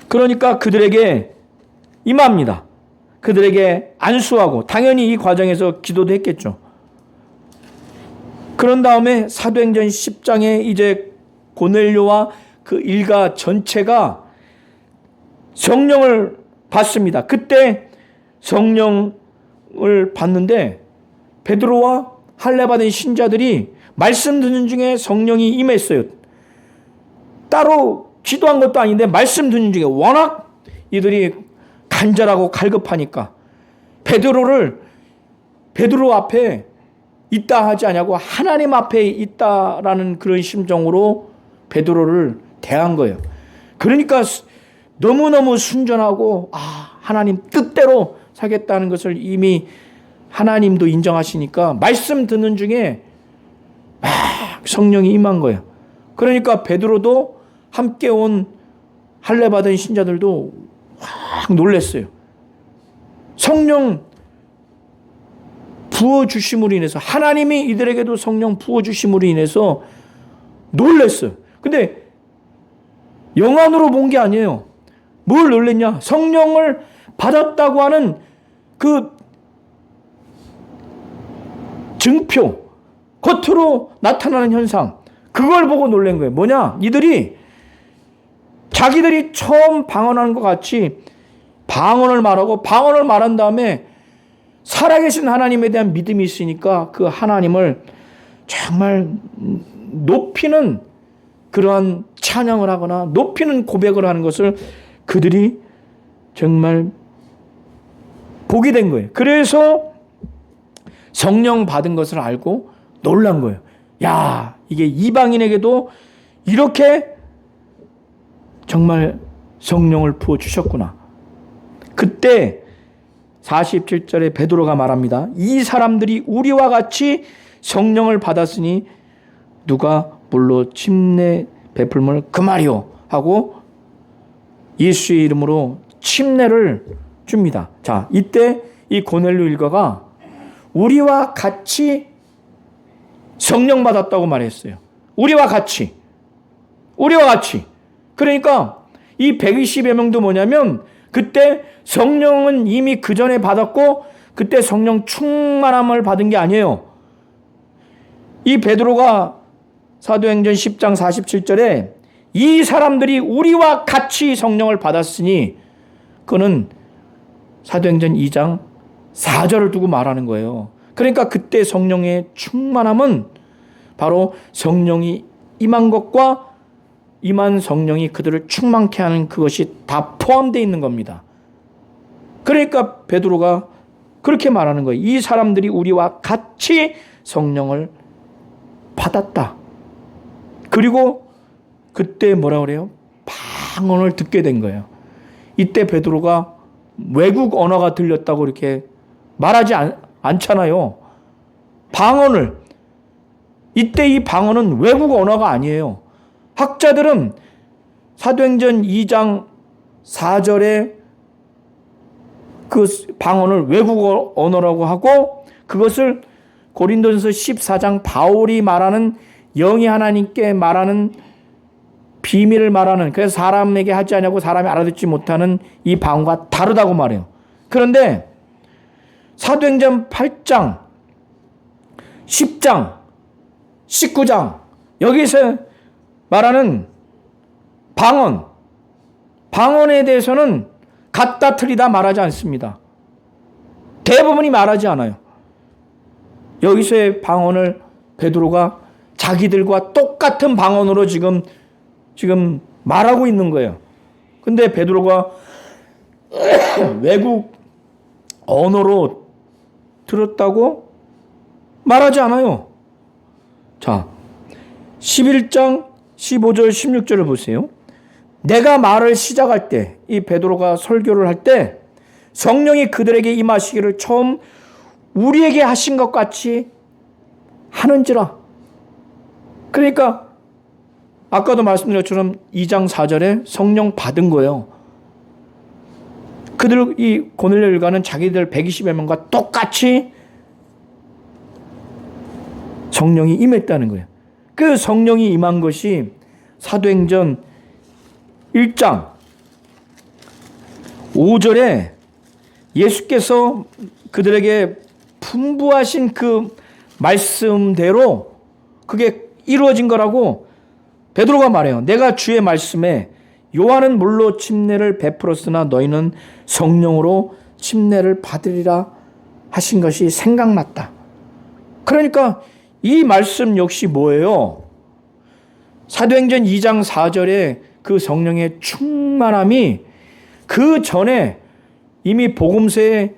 그러니까 그들에게 임합니다. 그들에게 안수하고, 당연히 이 과정에서 기도도 했겠죠. 그런 다음에 사도행전 10장에 이제 고넬료와 그 일가 전체가 성령을 받습니다. 그때 성령을 받는데 베드로와 할례 받은 신자들이 말씀 듣는 중에 성령이 임했어요. 따로 기도한 것도 아닌데 말씀 듣는 중에 워낙 이들이 간절하고 갈급하니까 베드로 앞에 있다 하지 않냐고 하나님 앞에 있다라는 그런 심정으로 베드로를 대한 거예요. 그러니까 너무너무 순전하고 하나님 뜻대로 살겠다는 것을 이미 하나님도 인정하시니까 말씀 듣는 중에 막 성령이 임한 거예요. 그러니까 베드로도 함께 온 할례 받은 신자들도 확 놀랐어요. 성령 부어주심으로 인해서, 하나님이 이들에게도 성령 부어주심으로 인해서 놀랐어요. 근데 영안으로 본 게 아니에요. 뭘 놀랬냐? 성령을 받았다고 하는 그 증표, 겉으로 나타나는 현상, 그걸 보고 놀란 거예요. 뭐냐? 이들이 자기들이 처음 방언하는 것 같이 방언을 말한 다음에 살아계신 하나님에 대한 믿음이 있으니까 그 하나님을 정말 높이는 그러한 찬양을 하거나 높이는 고백을 하는 것을 그들이 정말 보게 된 거예요. 그래서 성령 받은 것을 알고 놀란 거예요. 야, 이게 이방인에게도 이렇게 정말 성령을 부어주셨구나. 그때 47절에 베드로가 말합니다. 이 사람들이 우리와 같이 성령을 받았으니 누가 물로 침례 베풀물 그 말이요 하고 예수의 이름으로 침례를 줍니다. 자, 이때 이 고넬료 일가가 우리와 같이 성령 받았다고 말했어요. 우리와 같이. 그러니까 이 120여 명도 뭐냐면 그때 성령은 이미 그 전에 받았고 그때 성령 충만함을 받은 게 아니에요. 이 베드로가 사도행전 10장 47절에 이 사람들이 우리와 같이 성령을 받았으니, 그는 사도행전 2장 4절을 두고 말하는 거예요. 그러니까 그때 성령의 충만함은 바로 성령이 임한 것과 임한 성령이 그들을 충만케 하는 그것이 다 포함되어 있는 겁니다. 그러니까 베드로가 그렇게 말하는 거예요. 이 사람들이 우리와 같이 성령을 받았다. 그리고 그때 뭐라 그래요? 방언을 듣게 된 거예요. 이때 베드로가 외국 언어가 들렸다고 이렇게 말하지 않잖아요. 방언을. 이때 이 방언은 외국 언어가 아니에요. 학자들은 사도행전 2장 4절에 그 방언을 외국 언어라고 하고, 그것을 고린도전서 14장 바울이 말하는 영이 하나님께 말하는 비밀을 말하는, 그래서 사람에게 하지 않냐고 사람이 알아듣지 못하는 이 방언과 다르다고 말해요. 그런데 사도행전 8장, 10장, 19장 여기서 말하는 방언에 대해서는 같다 틀리다 말하지 않습니다. 대부분이 말하지 않아요. 여기서의 방언을 베드로가 자기들과 똑같은 방언으로 지금 말하고 있는 거예요. 근데 베드로가 외국 언어로 들었다고 말하지 않아요. 자, 11장 15절 16절을 보세요. 내가 말을 시작할 때, 이 베드로가 설교를 할 때 성령이 그들에게 임하시기를 처음 우리에게 하신 것 같이 하는지라. 그러니까 아까도 말씀드린 것처럼 2장 4절에 성령 받은 거예요. 그들, 이 고넬료 일가는 자기들 120여 명과 똑같이 성령이 임했다는 거예요. 그 성령이 임한 것이 사도행전 1장 5절에 예수께서 그들에게 분부하신 그 말씀대로 그게 이루어진 거라고 베드로가 말해요. 내가 주의 말씀에 요한은 물로 침례를 베풀었으나 너희는 성령으로 침례를 받으리라 하신 것이 생각났다. 그러니까 이 말씀 역시 뭐예요? 사도행전 2장 4절에 그 성령의 충만함이 그 전에 이미 복음서에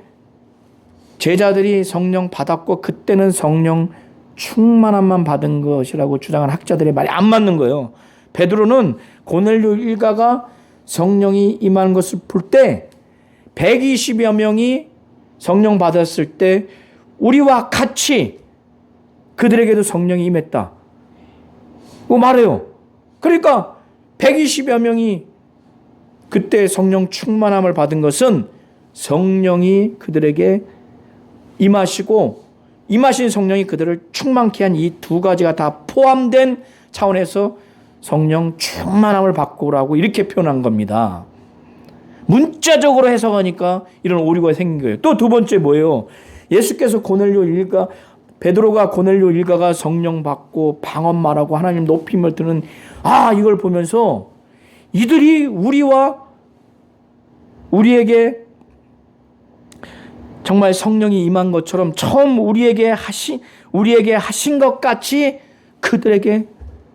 제자들이 성령 받았고 그때는 성령 충만함만 받은 것이라고 주장한 학자들의 말이 안 맞는 거예요. 베드로는 고넬료 일가가 성령이 임하는 것을 볼 때 120여 명이 성령 받았을 때 우리와 같이 그들에게도 성령이 임했다. 뭐 말해요. 그러니까 120여 명이 그때 성령 충만함을 받은 것은 성령이 그들에게 임하시고 임하신 성령이 그들을 충만케 한 이 두 가지가 다 포함된 차원에서 성령 충만함을 받고 오라고 이렇게 표현한 겁니다. 문자적으로 해석하니까 이런 오류가 생긴 거예요. 또 두 번째 뭐예요? 예수께서 고넬료 일가, 베드로가 고넬료 일가가 성령 받고 방언 말하고 하나님 높임을 드는 이걸 보면서 이들이 우리에게 정말 성령이 임한 것처럼 처음 우리에게 하신 것 같이 그들에게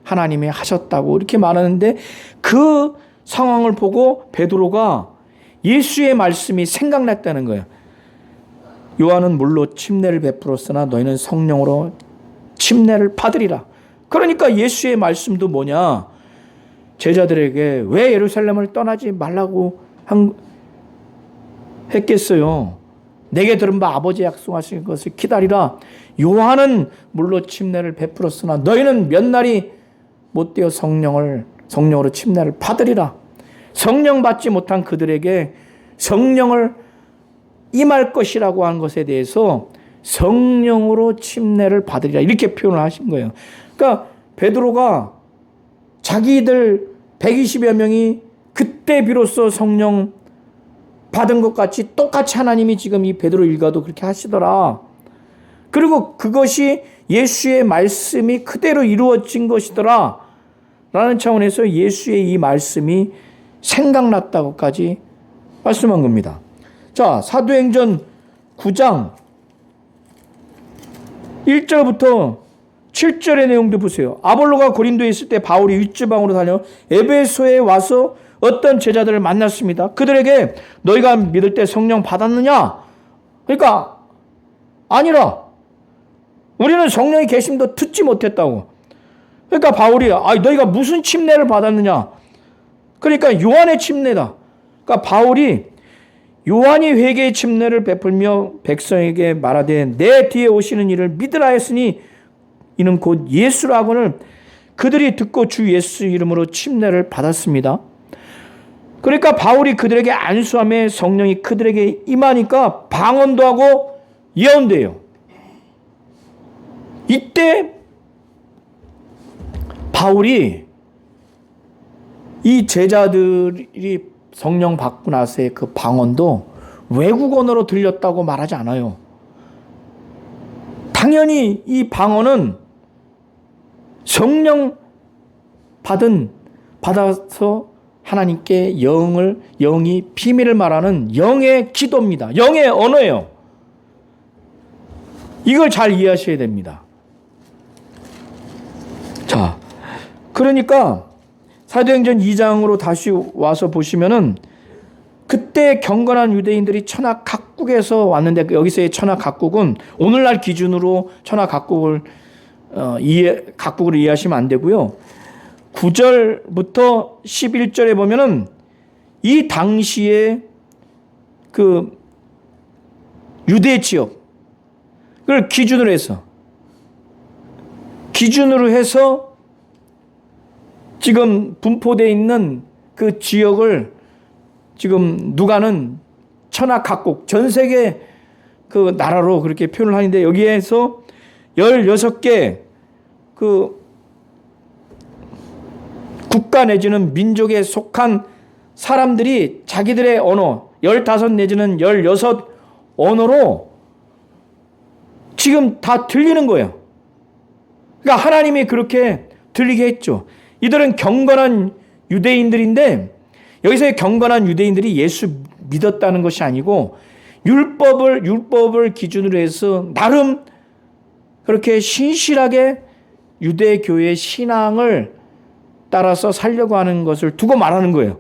하나님이 하셨다고 이렇게 말하는데 그 상황을 보고 베드로가 예수의 말씀이 생각났다는 거예요. 요한은 물로 침례를 베풀었으나 너희는 성령으로 침례를 받으리라. 그러니까 예수의 말씀도 뭐냐? 제자들에게 왜 예루살렘을 떠나지 말라고 했겠어요? 내게 들은 바 아버지 약속하신 것을 기다리라. 요한은 물로 침례를 베풀었으나 너희는 몇 날이 못되어 성령으로 침례를 받으리라. 성령 받지 못한 그들에게 성령을 임할 것이라고 하는 것에 대해서 성령으로 침례를 받으리라 이렇게 표현을 하신 거예요. 그러니까 베드로가 자기들 120여 명이 그때 비로소 성령 받은 것 같이 똑같이 하나님이 지금 이 베드로 일가도 그렇게 하시더라. 그리고 그것이 예수의 말씀이 그대로 이루어진 것이더라 라는 차원에서 예수의 이 말씀이 생각났다고까지 말씀한 겁니다. 자, 사도행전 9장 1절부터 7절의 내용도 보세요. 아볼로가 고린도에 있을 때 바울이 윗지방으로 다녀 에베소에 와서 어떤 제자들을 만났습니다. 그들에게 너희가 믿을 때 성령 받았느냐? 그러니까 아니라 우리는 성령의 계심도 듣지 못했다고. 그러니까 바울이 너희가 무슨 침례를 받았느냐? 그러니까 요한의 침례다. 그러니까 바울이 요한이 회개의 침례를 베풀며 백성에게 말하되 내 뒤에 오시는 이를 믿으라 했으니 이는 곧 예수라고는 그들이 듣고 주 예수 이름으로 침례를 받았습니다. 그러니까 바울이 그들에게 안수함에 성령이 그들에게 임하니까 방언도 하고 예언도 해요. 이때 바울이 이 제자들이 성령 받고 나서의 그 방언도 외국 언어로 들렸다고 말하지 않아요. 당연히 이 방언은 성령 받아서 하나님께 영이 비밀을 말하는 영의 기도입니다. 영의 언어예요. 이걸 잘 이해하셔야 됩니다. 자, 그러니까 사도행전 2장으로 다시 와서 보시면은 그때 경건한 유대인들이 천하 각국에서 왔는데 여기서의 천하 각국은 오늘날 기준으로 천하 각국을 각국으로 이해하시면 안 되고요. 9절부터 11절에 보면은 이 당시에 그 유대 지역을 기준으로 해서 지금 분포되어 있는 그 지역을 지금 누가는 천하 각국 전 세계 그 나라로 그렇게 표현을 하는데, 여기에서 16개 그 국가 내지는 민족에 속한 사람들이 자기들의 언어 15 내지는 16 언어로 지금 다 들리는 거예요. 그러니까 하나님이 그렇게 들리게 했죠. 이들은 경건한 유대인들인데, 여기서의 경건한 유대인들이 예수 믿었다는 것이 아니고 율법을 기준으로 해서 나름 그렇게 신실하게 유대교의 신앙을 따라서 살려고 하는 것을 두고 말하는 거예요.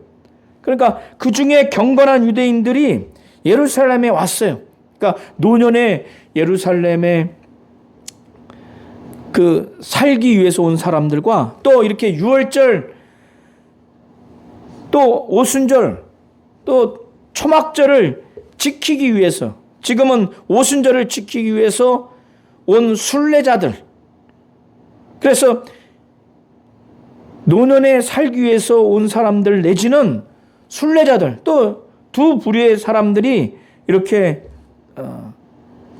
그러니까 그 중에 경건한 유대인들이 예루살렘에 왔어요. 그러니까 노년에 예루살렘에 그 살기 위해서 온 사람들과, 또 이렇게 유월절, 또 오순절, 또 초막절을 지키기 위해서, 지금은 오순절을 지키기 위해서 온 순례자들, 그래서 노년에 살기 위해서 온 사람들 내지는 순례자들, 또 두 부류의 사람들이 이렇게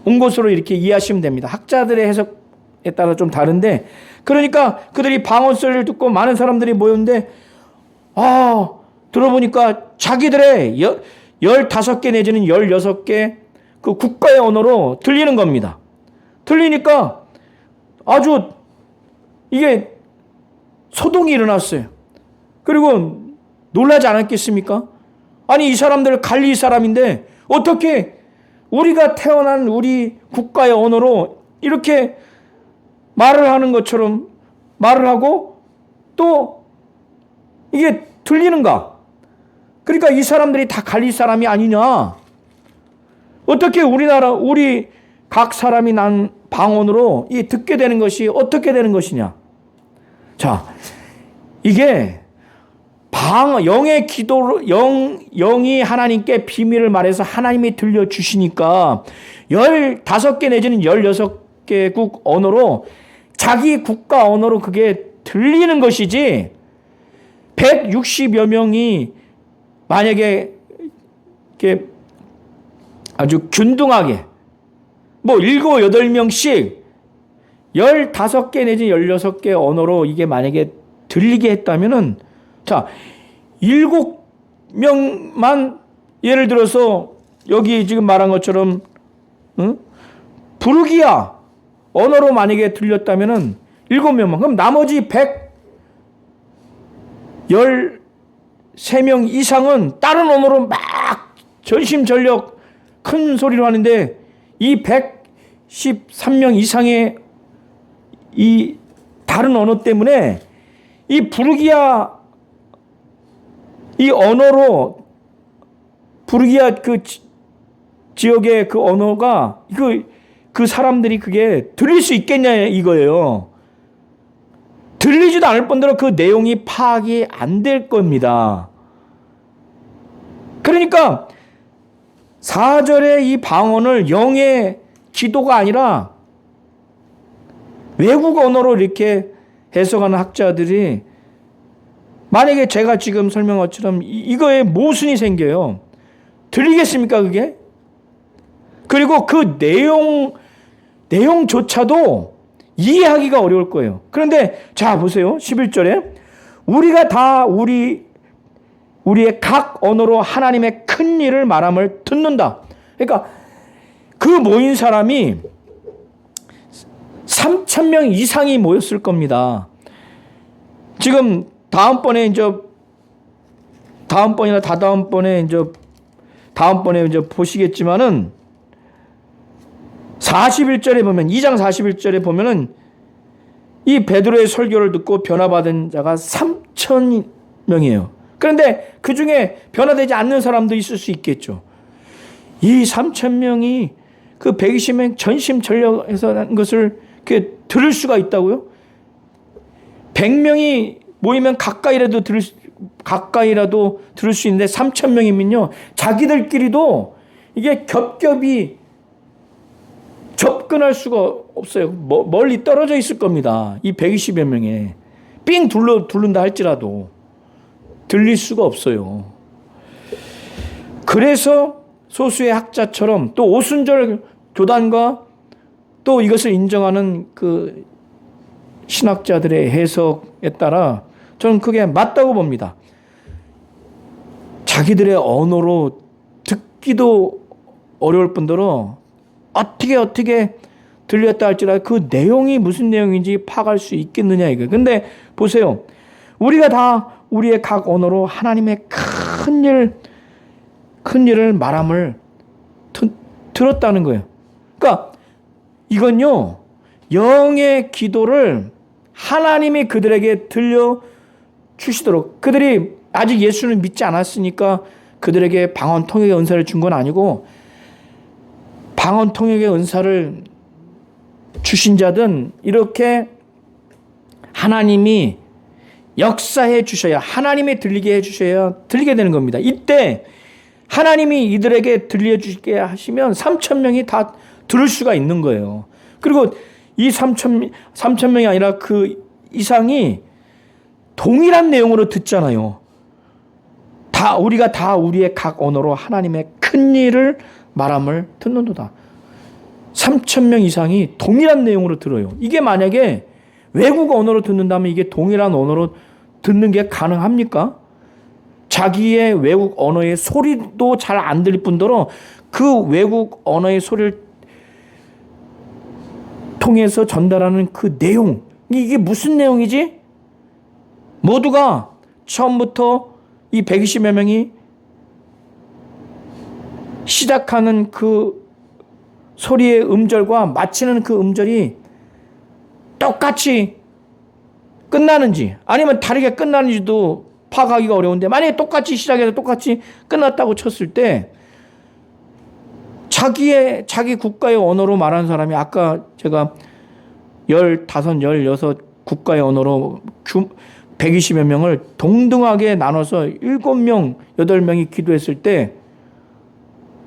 온 것으로 이렇게 이해하시면 됩니다. 학자들의 해석에 따라 좀 다른데, 그러니까 그들이 방언 소리를 듣고 많은 사람들이 모였는데, 들어보니까 자기들의 15개 내지는 16개 그 국가의 언어로 들리는 겁니다. 들리니까 아주 이게 소동이 일어났어요. 그리고 놀라지 않았겠습니까? 아니, 이 사람들 갈릴리 사람인데 어떻게 우리가 태어난 우리 국가의 언어로 이렇게 말을 하는 것처럼 말을 하고 또 이게 들리는가? 그러니까 이 사람들이 다 갈릴리 사람이 아니냐? 어떻게 우리 각 사람이 난 방언으로 이 듣게 되는 것이 어떻게 되는 것이냐? 자, 이게 영의 기도로 영이 하나님께 비밀을 말해서 하나님이 들려주시니까 15개 내지는 16개국 언어로 자기 국가 언어로 그게 들리는 것이지, 160여 명이 만약에 이렇게 아주 균등하게 뭐 7, 8명씩 15개 내지 16개 언어로 이게 만약에 들리게 했다면은, 자, 7명만 예를 들어서 여기 지금 말한 것처럼 부르기아 언어로 만약에 들렸다면은 7명만, 그럼 나머지 113명 이상은 다른 언어로 막 전심전력 큰 소리로 하는데, 이 113명 이상의 이 다른 언어 때문에 이 부르기아 이 언어로, 부르기아 그 지역의 그 언어가 그 사람들이 그게 들릴 수 있겠냐 이거예요. 들리지도 않을 뿐더러 그 내용이 파악이 안 될 겁니다. 그러니까 4절의 이 방언을 영의 기도가 아니라 외국 언어로 이렇게 해석하는 학자들이, 만약에 제가 지금 설명한 것처럼 이거에 모순이 생겨요. 들리겠습니까, 그게? 그리고 그 내용조차도 이해하기가 어려울 거예요. 그런데 자, 보세요. 11절에 우리가 다 우리의 각 언어로 하나님의 큰 일을 말함을 듣는다. 그러니까 그 모인 사람이 3,000명 이상이 모였을 겁니다. 지금 다음번에 보시겠지만은 41절에 보면, 2장 41절에 보면은 이 베드로의 설교를 듣고 변화받은 자가 3,000명이에요. 그런데 그 중에 변화되지 않는 사람도 있을 수 있겠죠. 이 3,000명이 그 120명 전심전력해서 한 것을 이렇게 들을 수가 있다고요? 100명이 모이면 가까이라도 들을 수 있는데 3천 명이면요. 자기들끼리도 이게 겹겹이 접근할 수가 없어요. 멀리 떨어져 있을 겁니다. 이 120여 명에. 삥 둘른다 할지라도 들릴 수가 없어요. 그래서 소수의 학자처럼 또 오순절 교단과 또 이것을 인정하는 그 신학자들의 해석에 따라 저는 그게 맞다고 봅니다. 자기들의 언어로 듣기도 어려울 뿐더러 어떻게 들렸다 할지라도 그 내용이 무슨 내용인지 파악할 수 있겠느냐 이거예요. 근데 보세요. 우리가 다 우리의 각 언어로 하나님의 큰 일을 말함을 들었다는 거예요. 그러니까 이건요. 영의 기도를 하나님이 그들에게 들려주시도록, 그들이 아직 예수를 믿지 않았으니까 그들에게 방언 통역의 은사를 준 건 아니고, 방언 통역의 은사를 주신 자든 이렇게 하나님이 역사해 주셔야, 하나님이 들리게 해 주셔야 들리게 되는 겁니다. 이때 하나님이 이들에게 들려주게 하시면 3천 명이 다 들을 수가 있는 거예요. 그리고 이 3천 명이 아니라 그 이상이 동일한 내용으로 듣잖아요. 우리가 다 우리의 각 언어로 하나님의 큰 일을 말함을 듣는도다. 3천 명 이상이 동일한 내용으로 들어요. 이게 만약에 외국 언어로 듣는다면 이게 동일한 언어로 듣는 게 가능합니까? 자기의 외국 언어의 소리도 잘 안 들릴 뿐더러 그 외국 언어의 소리를 통해서 전달하는 그 내용, 이게 무슨 내용이지? 모두가 처음부터 이 120여 명이 시작하는 그 소리의 음절과 마치는 그 음절이 똑같이 끝나는지 아니면 다르게 끝나는지도 파악하기가 어려운데, 만약에 똑같이 시작해서 똑같이 끝났다고 쳤을 때 자기 국가의 언어로 말하는 사람이, 아까 제가 15, 16 국가의 언어로 120여 명을 동등하게 나눠서 7명, 8명이 기도했을 때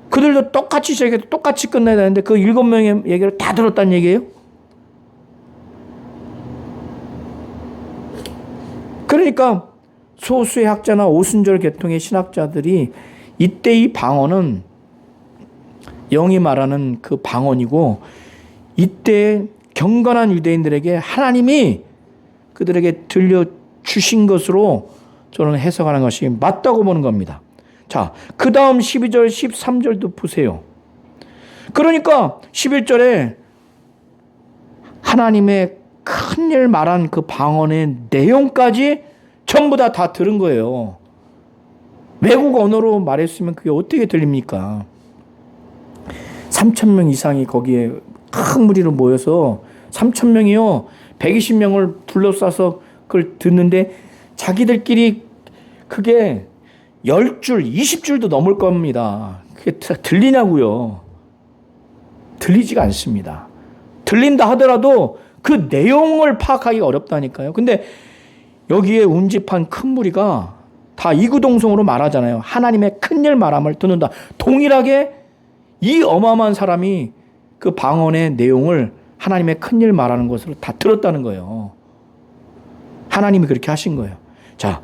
그들도 똑같이 시작해서 똑같이 끝내야 되는데 그 7명의 얘기를 다 들었다는 얘기예요? 그러니까 소수의 학자나 오순절 계통의 신학자들이 이때 이 방언은 영이 말하는 그 방언이고, 이때 경건한 유대인들에게 하나님이 그들에게 들려주신 것으로 저는 해석하는 것이 맞다고 보는 겁니다. 자, 그 다음 12절, 13절도 보세요. 그러니까 11절에 하나님의 큰일 말한 그 방언의 내용까지 전부 다 들은 거예요. 외국 언어로 말했으면 그게 어떻게 들립니까? 3천 명 이상이 거기에 큰 무리로 모여서 3천 명이요 120명을 둘러싸서 그걸 듣는데 자기들끼리 그게 10줄, 20줄도 넘을 겁니다. 그게 들리냐고요? 들리지가 않습니다. 들린다 하더라도 그 내용을 파악하기가 어렵다니까요. 근데 여기에 운집한 큰 무리가 다 이구동성으로 말하잖아요. 하나님의 큰일 말함을 듣는다. 동일하게 이 어마어마한 사람이 그 방언의 내용을 하나님의 큰일 말하는 것으로 다 들었다는 거예요. 하나님이 그렇게 하신 거예요. 자,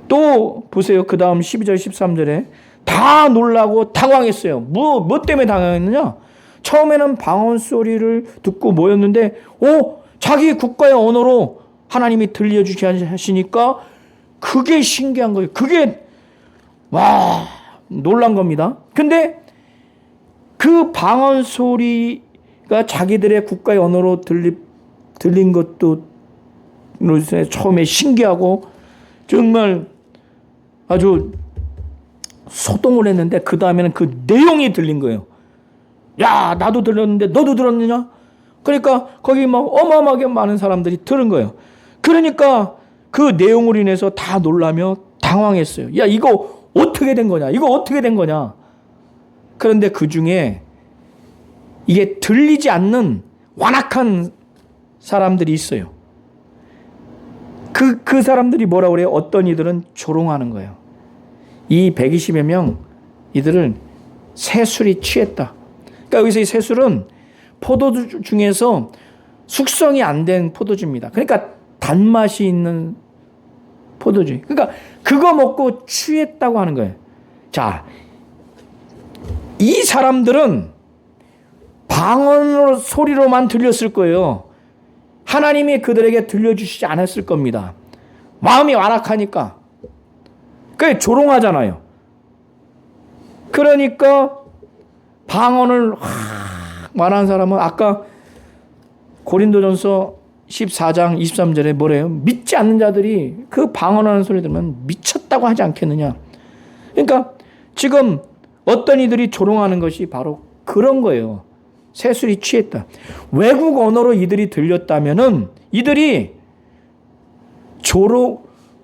또 보세요. 그 다음 12절 13절에 다 놀라고 당황했어요. 뭐 때문에 당황했느냐? 처음에는 방언 소리를 듣고 모였는데 자기 국가의 언어로 하나님이 들려주게 하시니까 그게 신기한 거예요. 그게 놀란 겁니다. 근데 그 방언 소리가 자기들의 국가의 언어로 들린 것도 처음에 신기하고 정말 아주 소동을 했는데 그 다음에는 그 내용이 들린 거예요. 야, 나도 들렸는데 너도 들었느냐? 그러니까 거기 막 어마어마하게 많은 사람들이 들은 거예요. 그러니까 그 내용으로 인해서 다 놀라며 당황했어요. 야, 이거 어떻게 된 거냐? 이거 어떻게 된 거냐? 그런데 그 중에 이게 들리지 않는 완악한 사람들이 있어요. 그 사람들이 뭐라고 그래요? 어떤 이들은 조롱하는 거예요. 이 120여 명 이들을 새술이 취했다. 그러니까 여기서 이 새술은 포도주 중에서 숙성이 안 된 포도주입니다. 그러니까 단맛이 있는 포도주. 그러니까 그거 먹고 취했다고 하는 거예요. 자, 이 사람들은 방언으로 소리로만 들렸을 거예요. 하나님이 그들에게 들려주시지 않았을 겁니다. 마음이 완악하니까. 그게 조롱하잖아요. 그러니까 방언을 말하는 사람은 아까 고린도전서 14장 23절에 뭐래요? 믿지 않는 자들이 그 방언하는 소리 들으면 미쳤다고 하지 않겠느냐. 그러니까 지금 어떤 이들이 조롱하는 것이 바로 그런 거예요. 새술이 취했다. 외국 언어로 이들이 들렸다면은 이들이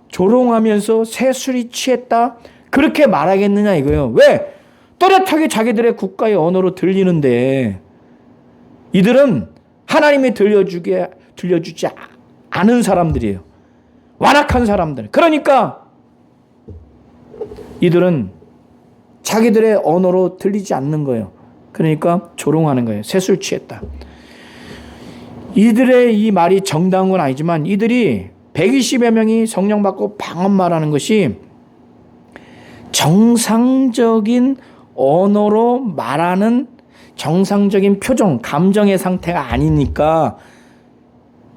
조롱하면서 새술이 취했다. 그렇게 말하겠느냐 이거예요. 왜? 또렷하게 자기들의 국가의 언어로 들리는데 이들은 하나님이 들려주지 않은 사람들이에요. 완악한 사람들. 그러니까 이들은 자기들의 언어로 들리지 않는 거예요. 그러니까 조롱하는 거예요. 새술 취했다. 이들의 이 말이 정당한 건 아니지만 이들이 120여 명이 성령 받고 방언 말하는 것이 정상적인 언어로 말하는 정상적인 표정, 감정의 상태가 아니니까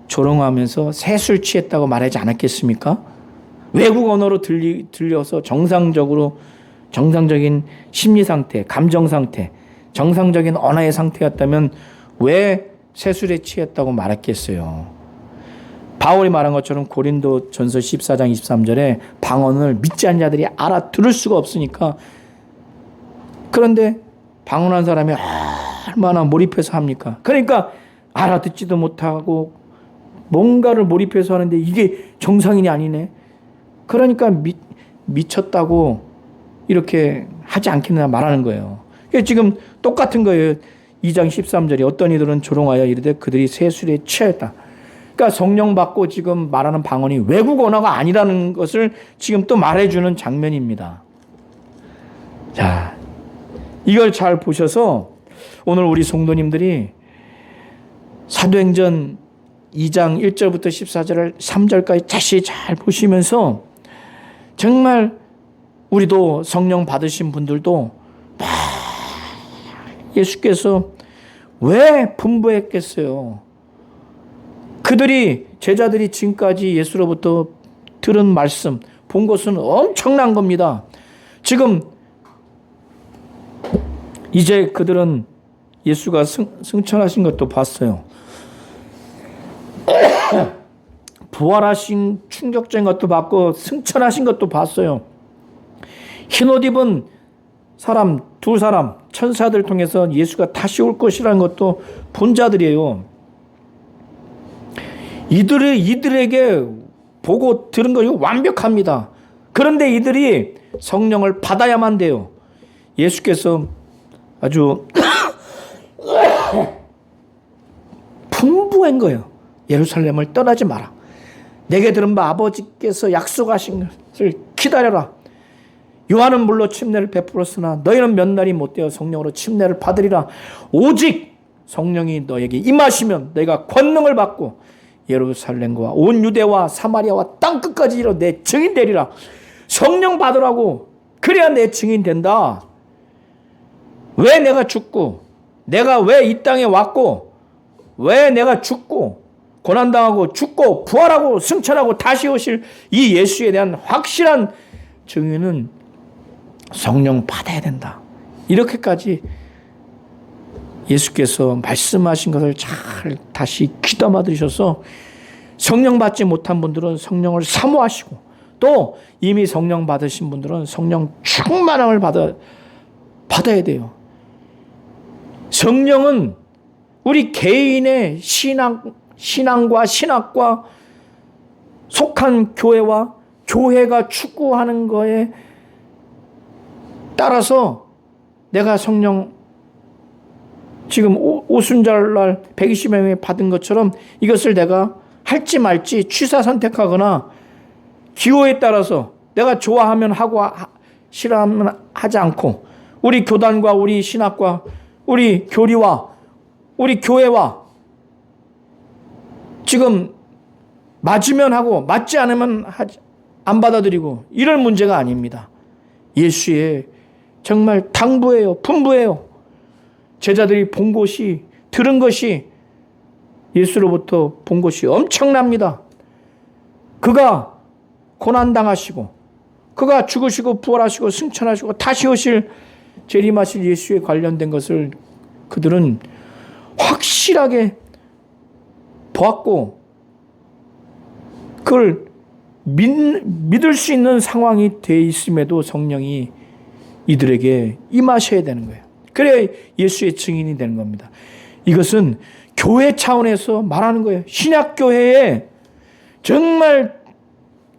조롱하면서 새술 취했다고 말하지 않았겠습니까? 외국 언어로 들려서 정상적인 심리 상태, 감정 상태, 정상적인 언어의 상태였다면 왜 새술에 취했다고 말했겠어요? 바울이 말한 것처럼 고린도 전서 14장 23절에 방언을 믿지 않는 자들이 알아들을 수가 없으니까. 그런데 방언한 사람이 얼마나 몰입해서 합니까? 그러니까 알아듣지도 못하고 뭔가를 몰입해서 하는데 이게 정상인이 아니네. 그러니까 미쳤다고 이렇게 하지 않겠느냐 말하는 거예요. 지금 똑같은 거예요. 2장 13절에 어떤 이들은 조롱하여 이르되 그들이 새술에 취하였다. 그러니까 성령 받고 지금 말하는 방언이 외국 언어가 아니라는 것을 지금 또 말해주는 장면입니다. 자, 이걸 잘 보셔서 오늘 우리 성도님들이 사도행전 2장 1절부터 14절 3절까지 다시 잘 보시면서 정말 우리도 성령 받으신 분들도 예수께서 왜 분부했겠어요? 제자들이 지금까지 예수로부터 들은 말씀, 본 것은 엄청난 겁니다. 지금 이제 그들은 예수가 승천하신 것도 봤어요. 부활하신 충격적인 것도 봤고 승천하신 것도 봤어요. 흰옷 입은 사람, 두 사람, 천사들 통해서 예수가 다시 올 것이라는 것도 본 자들이에요. 이들에게 보고 들은 것이 완벽합니다. 그런데 이들이 성령을 받아야만 돼요. 예수께서 아주 분부한 거예요. 예루살렘을 떠나지 마라. 내게 들은 바 아버지께서 약속하신 것을 기다려라. 요한은 물로 침례를 베풀었으나 너희는 몇 날이 못되어 성령으로 침례를 받으리라. 오직 성령이 너에게 임하시면 너희가 권능을 받고 예루살렘과 온 유대와 사마리아와 땅끝까지 이르러 내 증인 되리라. 성령 받으라고. 그래야 내 증인 된다. 왜 내가 죽고 내가 왜 이 땅에 왔고 왜 내가 죽고 고난당하고 죽고 부활하고 승천하고 다시 오실 이 예수에 대한 확실한 증인은 성령 받아야 된다. 이렇게까지 예수께서 말씀하신 것을 잘 다시 귀담아 들으셔서 성령 받지 못한 분들은 성령을 사모하시고 또 이미 성령 받으신 분들은 성령 충만함을 받아야 돼요. 성령은 우리 개인의 신앙과 신학과 속한 교회와 교회가 추구하는 거에 따라서 내가 성령 지금 오순절날 120명이 받은 것처럼 이것을 내가 할지 말지 취사 선택하거나 기호에 따라서 내가 좋아하면 하고 싫어하면 하지 않고 우리 교단과 우리 신학과 우리 교리와 우리 교회와 지금 맞으면 하고 맞지 않으면 안 받아들이고 이럴 문제가 아닙니다. 예수의 정말 당부예요. 분부예요. 제자들이 본 것이 들은 것이 예수로부터 본 것이 엄청납니다. 그가 고난당하시고 그가 죽으시고 부활하시고 승천하시고 다시 오실 재림하실 예수에 관련된 것을 그들은 확실하게 보았고 그걸 믿을 수 있는 상황이 돼 있음에도 성령이 이들에게 임하셔야 되는 거예요. 그래야 예수의 증인이 되는 겁니다. 이것은 교회 차원에서 말하는 거예요. 신약교회에 정말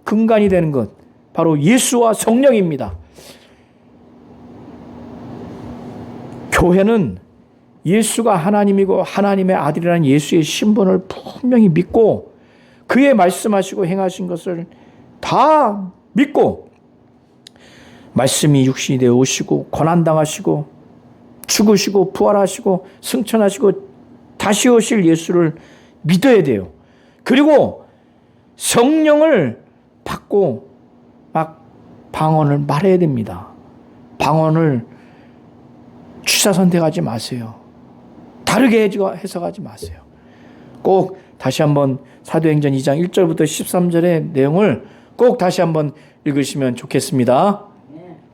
근간이 되는 것 바로 예수와 성령입니다. 교회는 예수가 하나님이고 하나님의 아들이라는 예수의 신분을 분명히 믿고 그의 말씀하시고 행하신 것을 다 믿고 말씀이 육신이 되어 오시고 고난당하시고 죽으시고 부활하시고 승천하시고 다시 오실 예수를 믿어야 돼요. 그리고 성령을 받고 막 방언을 말해야 됩니다. 방언을 취사 선택하지 마세요. 다르게 해석하지 마세요. 꼭 다시 한번 사도행전 2장 1절부터 13절의 내용을 꼭 다시 한번 읽으시면 좋겠습니다.